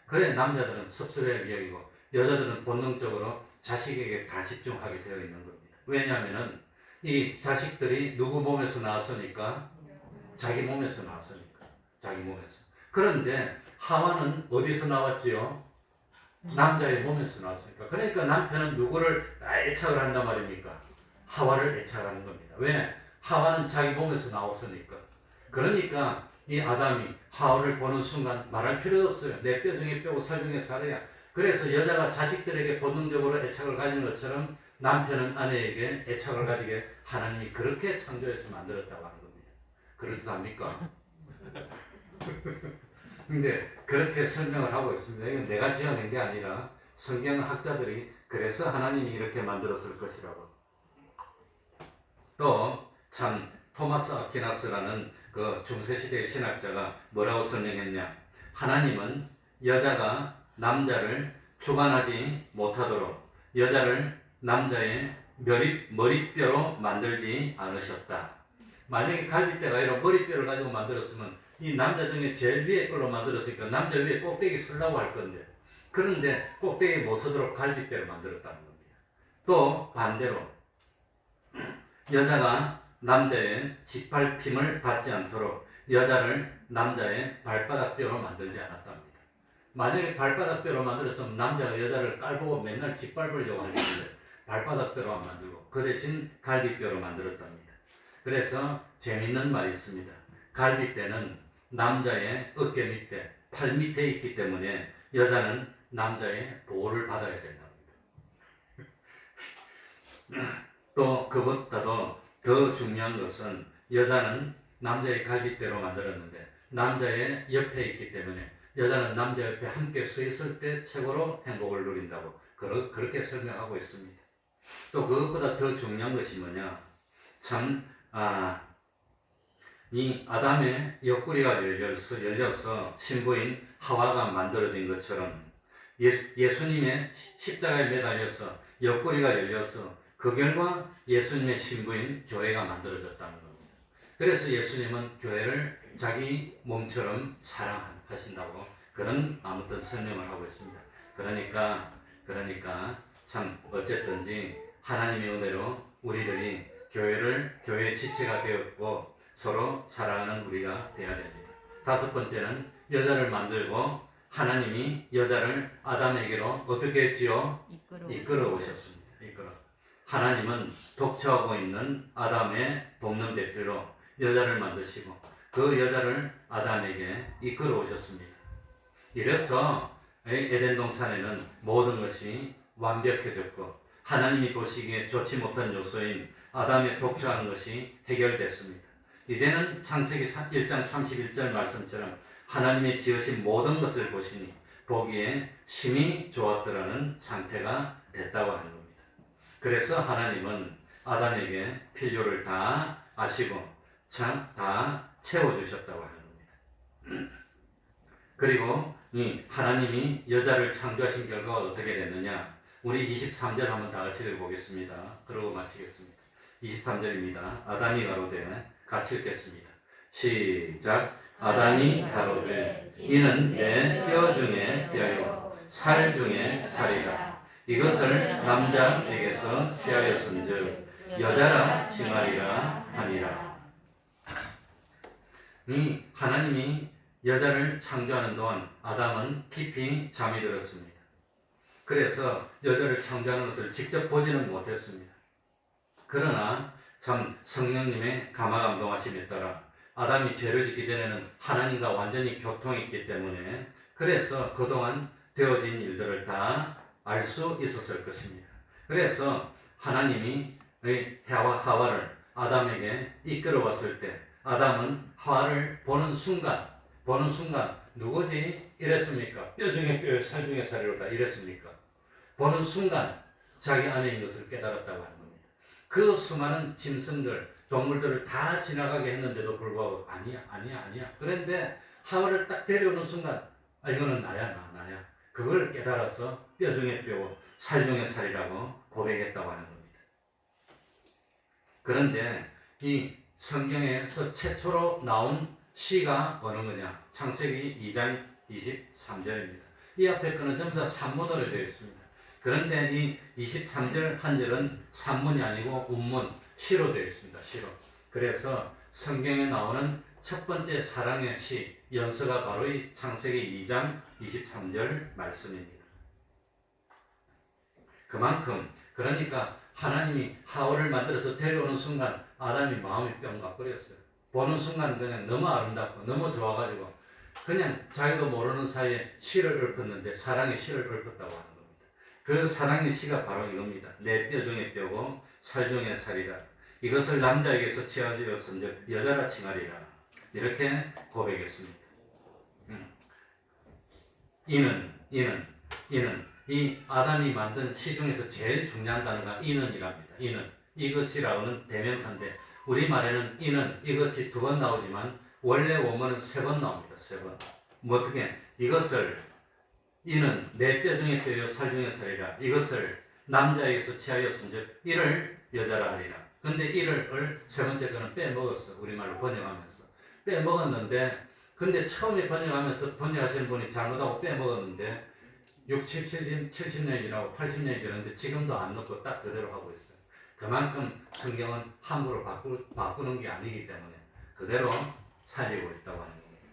그래 남자들은 섭섭해 여기고 여자들은 본능적으로 자식에게 다 집중하게 되어 있는 겁니다. 왜냐하면은 이 자식들이 누구 몸에서 나왔으니까? 자기 몸에서 나왔으니까. 자기 몸에서. 그런데 하와는 어디서 나왔지요? 남자의 몸에서 나왔으니까. 그러니까 남편은 누구를 애착을 한단 말입니까? 하와를 애착하는 겁니다. 왜? 하와는 자기 몸에서 나왔으니까. 그러니까 이 아담이 하와를 보는 순간 말할 필요도 없어요. 내 뼈 중에 뼈고 살 중에 살이야. 그래서 여자가 자식들에게 본능적으로 애착을 가지는 것처럼 남편은 아내에게 애착을 가지게 하나님이 그렇게 창조해서 만들었다고 하는 겁니다. 그럴듯합니까? 근데 그렇게 설명을 하고 있습니다. 이건 내가 지어낸 게 아니라 성경학자들이 그래서 하나님이 이렇게 만들었을 것이라고. 또 참 토마스 아퀴나스라는 그 중세시대의 신학자가 뭐라고 설명했냐. 하나님은 여자가 남자를 주관하지 못하도록 여자를 남자의 머리뼈로 만들지 않으셨다. 만약에 갈비뼈가 아니라 머리뼈를 가지고 만들었으면 이 남자 중에 제일 위에 걸로 만들었으니까 남자 위에 꼭대기 서려고 할 건데, 그런데 꼭대기 못 서도록 갈비뼈를 만들었다는 겁니다. 또 반대로 여자가 남자의 짓밟힘을 받지 않도록 여자를 남자의 발바닥뼈로 만들지 않았답니다. 만약에 발바닥뼈로 만들었으면 남자가 여자를 깔보고 맨날 짓밟으려고 하는데 발바닥뼈로 안 만들고 그 대신 갈비뼈로 만들었답니다. 그래서 재밌는 말이 있습니다. 갈비뼈는 남자의 어깨 밑에, 팔 밑에 있기 때문에 여자는 남자의 보호를 받아야 된답니다. 또 그것보다도 더 중요한 것은 여자는 남자의 갈비뼈로 만들었는데 남자의 옆에 있기 때문에 여자는 남자 옆에 함께 서 있을 때 최고로 행복을 누린다고 그렇게 설명하고 있습니다. 또 그것보다 더 중요한 것이 뭐냐. 이 아담의 옆구리가 열려서 신부인 하와가 만들어진 것처럼 예수님의 십자가에 매달려서 옆구리가 열려서 그 결과 예수님의 신부인 교회가 만들어졌다는 겁니다. 그래서 예수님은 교회를 자기 몸처럼 사랑하신다고 그런 아무튼 설명을 하고 있습니다. 그러니까 참 어쨌든지 하나님의 은혜로 우리들이 교회의 지체가 되었고 서로 사랑하는 우리가 되어야 됩니다. 다섯 번째는 여자를 만들고 하나님이 여자를 아담에게로 어떻게 했지요? 이끌어 오셨습니다. 하나님은 독처하고 있는 아담의 돕는 대표로 여자를 만드시고 그 여자를 아담에게 이끌어 오셨습니다. 이래서 에덴 동산에는 모든 것이 완벽해졌고 하나님이 보시기에 좋지 못한 요소인 아담의 독처하는 것이 해결됐습니다. 이제는 창세기 1장 31절 말씀처럼 하나님이 지으신 모든 것을 보시니 보기에 심히 좋았더라는 상태가 됐다고 하는 겁니다. 그래서 하나님은 아담에게 필요를 다 아시고 다 채워주셨다고 하는 겁니다. 그리고 이 하나님이 여자를 창조하신 결과가 어떻게 됐느냐. 우리 23절 한번 다 같이 읽어보겠습니다. 그러고 마치겠습니다. 23절입니다. 아담이 가로되 같이 읽겠습니다. 시작. 아담이 가로되 이는 내 뼈 중에 뼈요 살 중에 살이라. 이것을 남자에게서 취하였은즉 여자라 칭하리라 하니라. 하나님이 여자를 창조하는 동안 아담은 깊이 잠이 들었습니다. 그래서 여자를 창조하는 것을 직접 보지는 못했습니다. 그러나 참 성령님의 감화감동하심에 따라 아담이 죄를 짓기 전에는 하나님과 완전히 교통했기 때문에 그래서 그동안 되어진 일들을 다 알 수 있었을 것입니다. 그래서 하나님이 하와를 아담에게 이끌어 왔을 때 아담은 하와를 보는 순간 누구지? 이랬습니까? 뼈 중에 뼈, 살 중에 살이로다 이랬습니까? 보는 순간 자기 안에 있는 것을 깨달았다고 하는 겁니다. 그 수많은 짐승들, 동물들을 다 지나가게 했는데도 불구하고 아니야. 그런데 하와를 딱 데려오는 순간 이거는 나야. 그걸 깨달아서 뼈 중에 뼈고 살 중에 살이라고 고백했다고 하는 겁니다. 그런데 이 성경에서 최초로 나온 시가 어느 거냐? 창세기 2장 23절입니다. 이 앞에 거는 전부 다 산문으로 되어 있습니다. 그런데 이 23절 한 절은 산문이 아니고 운문, 시로 되어 있습니다. 시로. 그래서 성경에 나오는 첫 번째 사랑의 시, 연서가 바로 이 창세기 2장 23절 말씀입니다. 그만큼 그러니까 하나님이 하와를 만들어서 데려오는 순간 아담이 마음이 뿅 가버렸어요. 보는 순간 그냥 너무 아름답고 너무 좋아가지고 그냥 자기도 모르는 사이에 씨를 읊었는데 사랑의 씨를 읊었다고 하는 겁니다. 그 사랑의 씨가 바로 이겁니다. 내 뼈 중에 뼈고 살 중에 살이라. 이것을 남자에게서 취하여서인즉 여자라 칭하리라. 이렇게 고백했습니다. 이는 이 아담이 만든 시 중에서 제일 중요한 단어가 이는이랍니다. 이는 이것이라고는 대명사인데 우리말에는 이는 이것이 2번 나오지만 원래 원문은 3번 나옵니다. 3번. 뭐 어떻게 이것을 이는 내 뼈 중에 뼈요 살 중에 살이라. 이것을 남자에게서 취하였은즉 이를 여자라 하리라. 근데 이를 3번째 거는 빼먹었어. 우리말로 번역하면서 빼먹었는데 근데 처음에 번역하면서 번역하시는 분이 잘못하고 빼먹었는데 70년이 지나고 80년이 지났는데 지금도 안 넣고 딱 그대로 하고 있어요. 그만큼 성경은 함부로 바꾸는 게 아니기 때문에 그대로 살리고 있다고 하는 겁니다.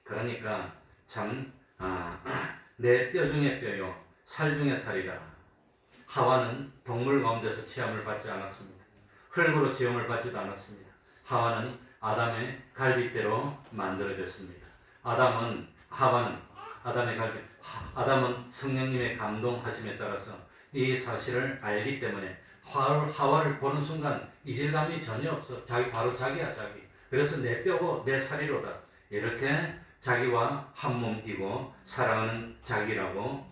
그러니까 참 내 뼈 중에 뼈요 살 중에 살이라. 하와는 동물 가운데서 취함을 받지 않았습니다. 흙으로 지음을 받지도 않았습니다. 하와는 아담의 갈빗대로 만들어졌습니다. 아담은 성령님의 감동하심에 따라서 이 사실을 알기 때문에 하와를 보는 순간 이질감이 전혀 없어. 바로 자기야 자기. 그래서 내 뼈고 내 살이로다. 이렇게 자기와 한 몸이고 사랑하는 자기라고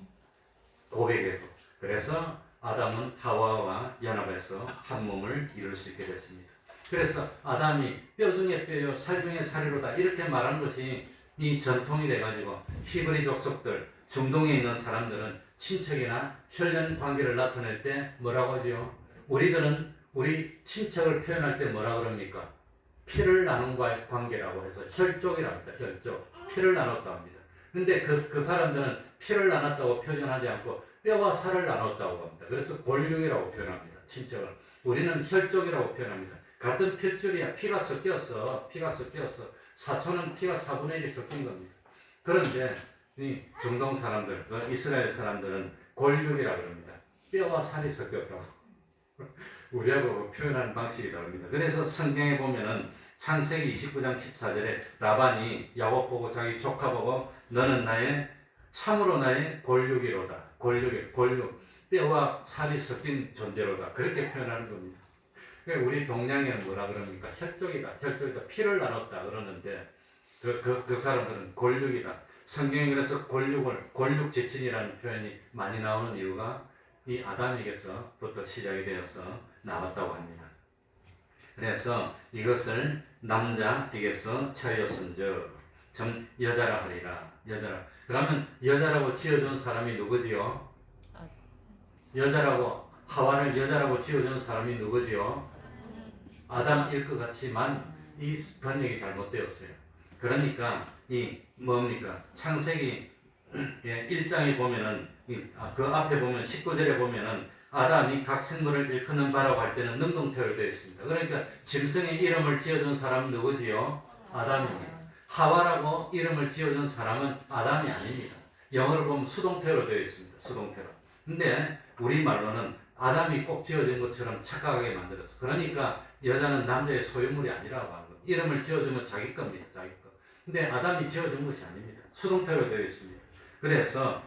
고백했고 그래서 아담은 하와와 연합해서 한 몸을 이룰 수 있게 됐습니다. 그래서 아담이 뼈 중에 뼈요 살 중에 살이로다 이렇게 말한 것이 이 전통이 돼가지고 히브리 족속들 중동에 있는 사람들은 친척이나 혈연 관계를 나타낼 때 뭐라고 하지요? 우리들은 우리 친척을 표현할 때 뭐라 그럽니까? 피를 나눈 관계라고 해서 혈족이라고 합니다. 혈족. 피를 나눴다고 합니다. 근데 그 사람들은 피를 나눴다고 표현하지 않고 뼈와 살을 나눴다고 합니다. 그래서 골육이라고 표현합니다. 친척을. 우리는 혈족이라고 표현합니다. 같은 핏줄이야. 피가 섞였어. 사촌은 피가 4분의 1이 섞인 겁니다. 그런데 이 중동 사람들, 이스라엘 사람들은 골육이라고 합니다. 뼈와 살이 섞였다고. 우리하고 표현하는 방식이 다릅니다. 그래서 성경에 보면은 창세기 29장 14절에 라반이 야곱 보고 자기 조카 보고 너는 참으로 나의 골육이로다. 골육. 뼈와 살이 섞인 존재로다. 그렇게 표현하는 겁니다. 우리 동양에는 뭐라 그럽니까? 혈족이다. 피를 나눴다 그러는데 그 사람들은 골육이다. 성경에 그래서 골육 지친이라는 표현이 많이 나오는 이유가 이 아담에게서부터 시작이 되어서 나왔다고 합니다. 그래서 이것을 남자에게서 차렸은즉 좀 여자라 하리라. 여자라. 그러면 여자라고 지어준 사람이 누구지요? 하와를 여자라고 지어준 사람이 누구지요? 아담일 것 같지만 이 번역이 잘못되었어요. 그러니까 이 뭡니까? 창세기 1장에 보면은 그 앞에 보면 19절에 보면은 아담이 각 생물을 일컫는 바라고 할 때는 능동태로 되어 있습니다. 그러니까 짐승의 이름을 지어준 사람은 누구지요? 아담입니다. 하와라고 이름을 지어준 사람은 아담이 아닙니다. 영어로 보면 수동태로 되어 있습니다. 수동태로. 근데 우리말로는 아담이 꼭 지어진 것처럼 착각하게 만들었어. 그러니까 여자는 남자의 소유물이 아니라고 하는 거예요. 이름을 지어주면 자기 겁니다. 자기 거. 근데 아담이 지어준 것이 아닙니다. 수동태로 되어 있습니다. 그래서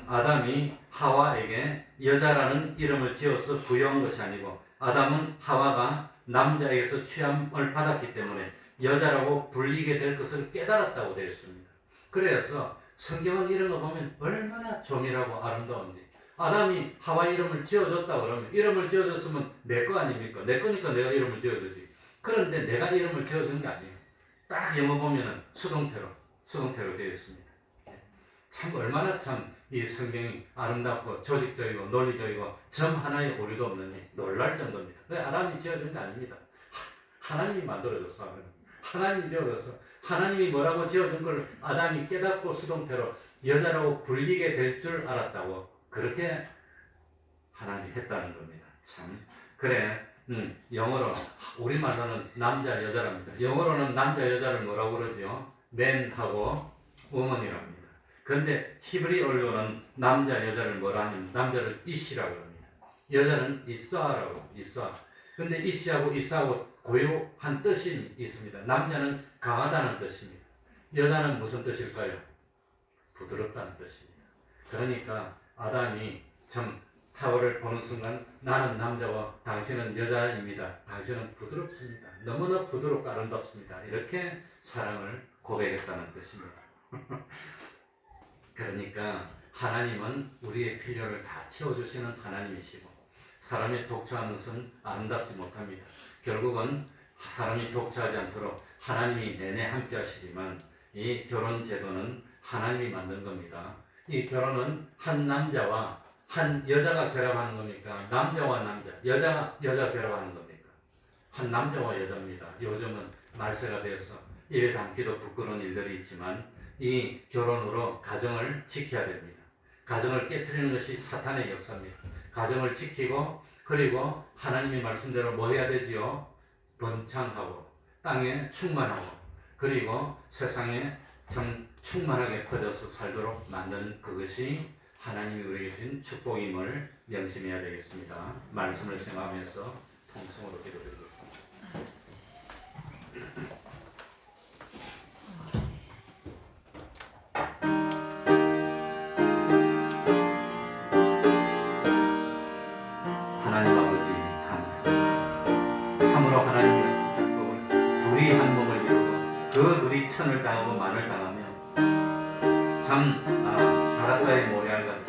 아담이 하와에게 여자라는 이름을 지어서 부여한 것이 아니고 아담은 하와가 남자에게서 취함을 받았기 때문에 여자라고 불리게 될 것을 깨달았다고 되어 있습니다. 그래서 성경은 이런 거 보면 얼마나 조밀하고 아름다운지 아담이 하와 이름을 지어줬다 그러면 이름을 지어줬으면 내 거 아닙니까? 내 거니까 내가 이름을 지어주지. 그런데 내가 이름을 지어준 게 아니에요. 딱 영어 보면은 수동태로 되어 있습니다. 참 얼마나 참 이 성경이 아름답고 조직적이고 논리적이고 점 하나의 오류도 없느니 놀랄 정도입니다. 아담이 지어준 게 아닙니다. 하나님이 만들어줬어. 하나님이 지어줘서 하나님이 뭐라고 지어준 걸 아담이 깨닫고 수동태로 여자라고 불리게 될 줄 알았다고 그렇게 하나님이 했다는 겁니다. 참 그래 영어로 우리말로는 남자 여자랍니다. 영어로는 남자 여자를 뭐라고 그러지요? 맨하고 woman이랍니다. 그런데 히브리 언어는 남자 여자를 뭐라 하냐면 남자를 이시라고 합니다. 여자는 이사라고 이사. 근데 이시하고 이사하고 고유한 뜻이 있습니다. 남자는 강하다는 뜻입니다. 여자는 무슨 뜻일까요? 부드럽다는 뜻입니다. 그러니까 아담이 참 하와를 보는 순간 나는 남자와 당신은 여자입니다. 당신은 부드럽습니다. 너무나 부드럽고 아름답습니다. 이렇게 사랑을 고백했다는 뜻입니다. 그러니까 하나님은 우리의 필요를 다 채워주시는 하나님이시고 사람이 독처하는 것은 아름답지 못합니다. 결국은 사람이 독처하지 않도록 하나님이 내내 함께 하시지만 이 결혼 제도는 하나님이 만든 겁니다. 이 결혼은 한 남자와 한 여자가 결합하는 겁니까? 남자와 남자, 여자가 여자 결합하는 겁니까? 한 남자와 여자입니다. 요즘은 말세가 되어서 입에 담기도 부끄러운 일들이 있지만 이 결혼으로 가정을 지켜야 됩니다. 가정을 깨트리는 것이 사탄의 역사입니다. 가정을 지키고 그리고 하나님의 말씀대로 뭐 해야 되지요? 번창하고 땅에 충만하고 그리고 세상에 참 충만하게 퍼져서 살도록 만드는 그것이 하나님이 우리에게 주신 축복임을 명심해야 되겠습니다. 말씀을 생각하면서 통성으로 기도드리겠습니다. 하나님 아버지 감사합니다. 참으로 하나님의 축복을 둘이 한 몸을 이루고 그 둘이 천을 당하고 만을 당하며 참 바닷가의 모래알같이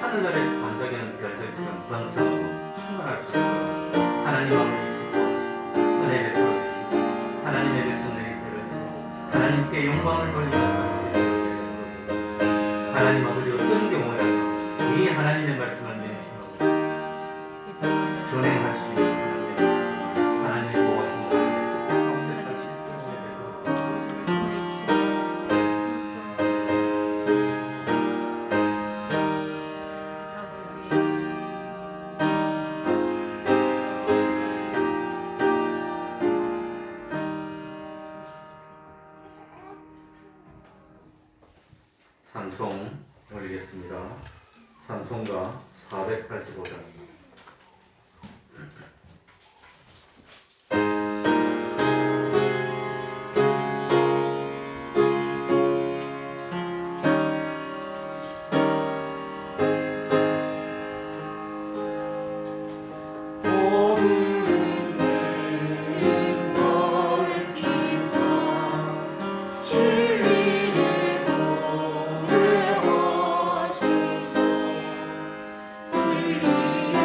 하늘날에 반짝이는 별들처럼 번성하고 충만할 수 있도록 하나님 아버지 축복하시고 은혜 베풀어 주시고 하나님의 백성들이 되어주시고 하나님께 영광을 돌리며 살수 있도록 하나님 아버지 어떤 경우에라도 이 하나님의 말씀을 명심하고 전행할 수 있는 하나님의 보호하신 가운데 살 수 있도록 은혜 베풀어 찬송 올리겠습니다. 찬송가 485장입니다. 진리를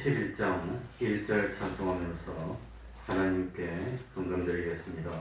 71장 1절 찬송하면서 하나님께 헌금드리겠습니다.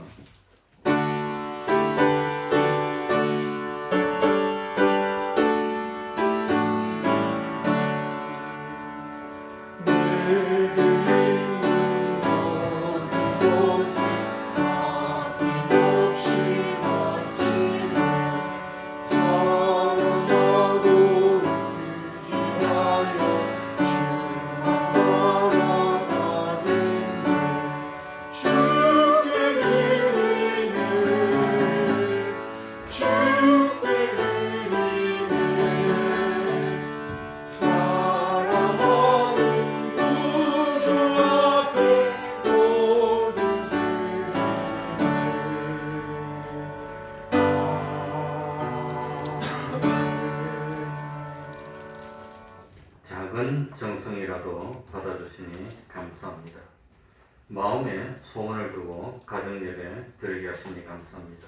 작은 정성이라도 받아주시니 감사합니다. 마음에 소원을 두고 가정예배 드리게 하시니 감사합니다.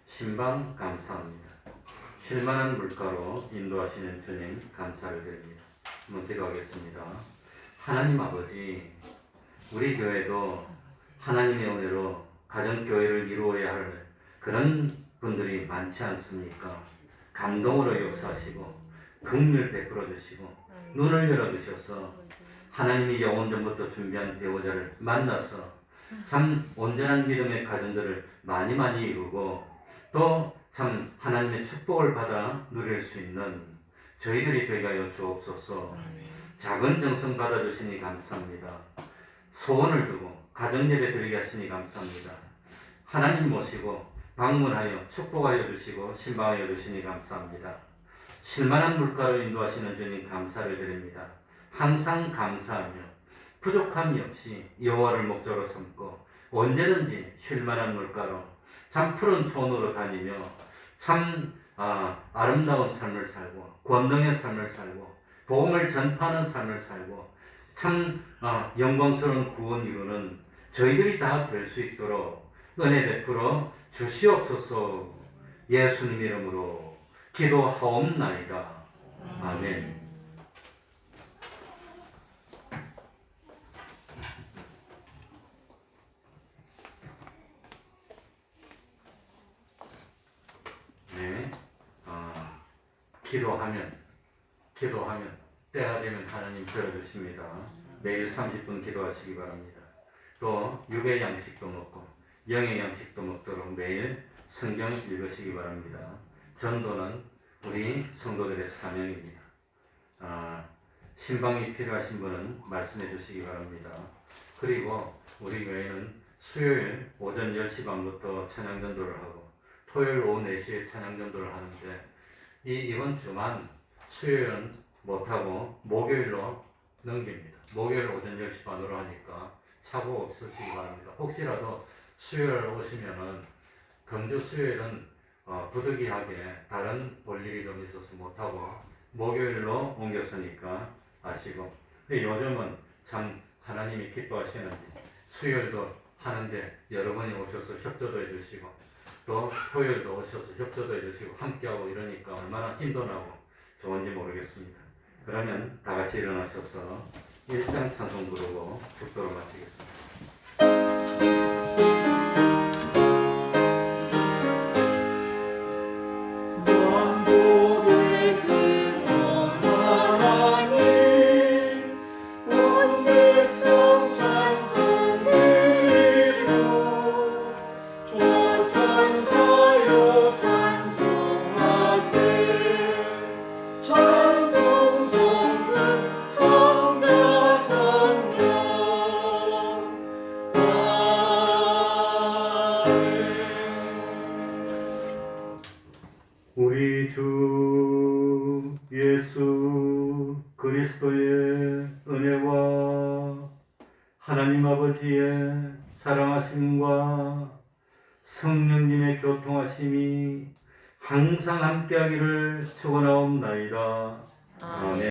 신방 감사합니다. 쉴만한 물가로 인도하시는 주님 감사를 드립니다. 한번 기도하겠습니다. 하나님 아버지, 우리 교회도 하나님의 은혜로 가정교회를 이루어야 할 그런 분들이 많지 않습니까? 감동으로 역사하시고 긍휼 베풀어 주시고 눈을 열어주셔서 하나님이 영원 전부터 준비한 배우자를 만나서 참 온전한 믿음의 가정들을 많이 이루고 또 참 하나님의 축복을 받아 누릴 수 있는 저희들이 되게 하여 주옵소서. 작은 정성 받아주시니 감사합니다. 소원을 두고 가정예배 드리게 하시니 감사합니다. 하나님 모시고 방문하여 축복하여 주시고 신방하여 주시니 감사합니다. 쉴만한 물가로 인도하시는 주님 감사를 드립니다. 항상 감사하며 부족함이 없이 여호와를 목적으로 삼고 언제든지 쉴만한 물가로 참 푸른 촌으로 다니며 참 아름다운 삶을 살고 권능의 삶을 살고 복음을 전파하는 삶을 살고 참 영광스러운 구원 이루는 저희들이 다 될 수 있도록 은혜 베풀어 주시옵소서. 예수님 이름으로 기도하옵나이다. 아멘. 네, 기도하면 때가 되면 하나님 들어주십니다. 매일 30분 기도하시기 바랍니다. 또 육의 양식도 먹고 영의 양식도 먹도록 매일 성경 읽으시기 바랍니다. 전도는 우리 성도들의 사명입니다. 신방이 필요하신 분은 말씀해 주시기 바랍니다. 그리고 우리 교회는 수요일 오전 10시 반부터 찬양전도를 하고 토요일 오후 4시에 찬양전도를 하는데 이번 주만 수요일은 못하고 목요일로 넘깁니다. 목요일 오전 10시 반으로 하니까 착오 없으시기 바랍니다. 혹시라도 수요일 오시면은 금주 수요일은 부득이하게 다른 볼 일이 좀 있어서 못하고 목요일로 옮겼으니까 아시고, 근데 요즘은 참 하나님이 기뻐하시는지 수요일도 하는데 여러분이 오셔서 협조도 해주시고 또 토요일도 오셔서 협조도 해주시고 함께하고 이러니까 얼마나 힘도 나고 좋은지 모르겠습니다. 그러면 다 같이 일어나셔서 일장 찬송 부르고 축도로 마치겠습니다. 우리 주 예수 그리스도의 은혜와 하나님 아버지의 사랑하심과 성령님의 교통하심이 항상 함께하기를 축원하옵나이다. 아멘.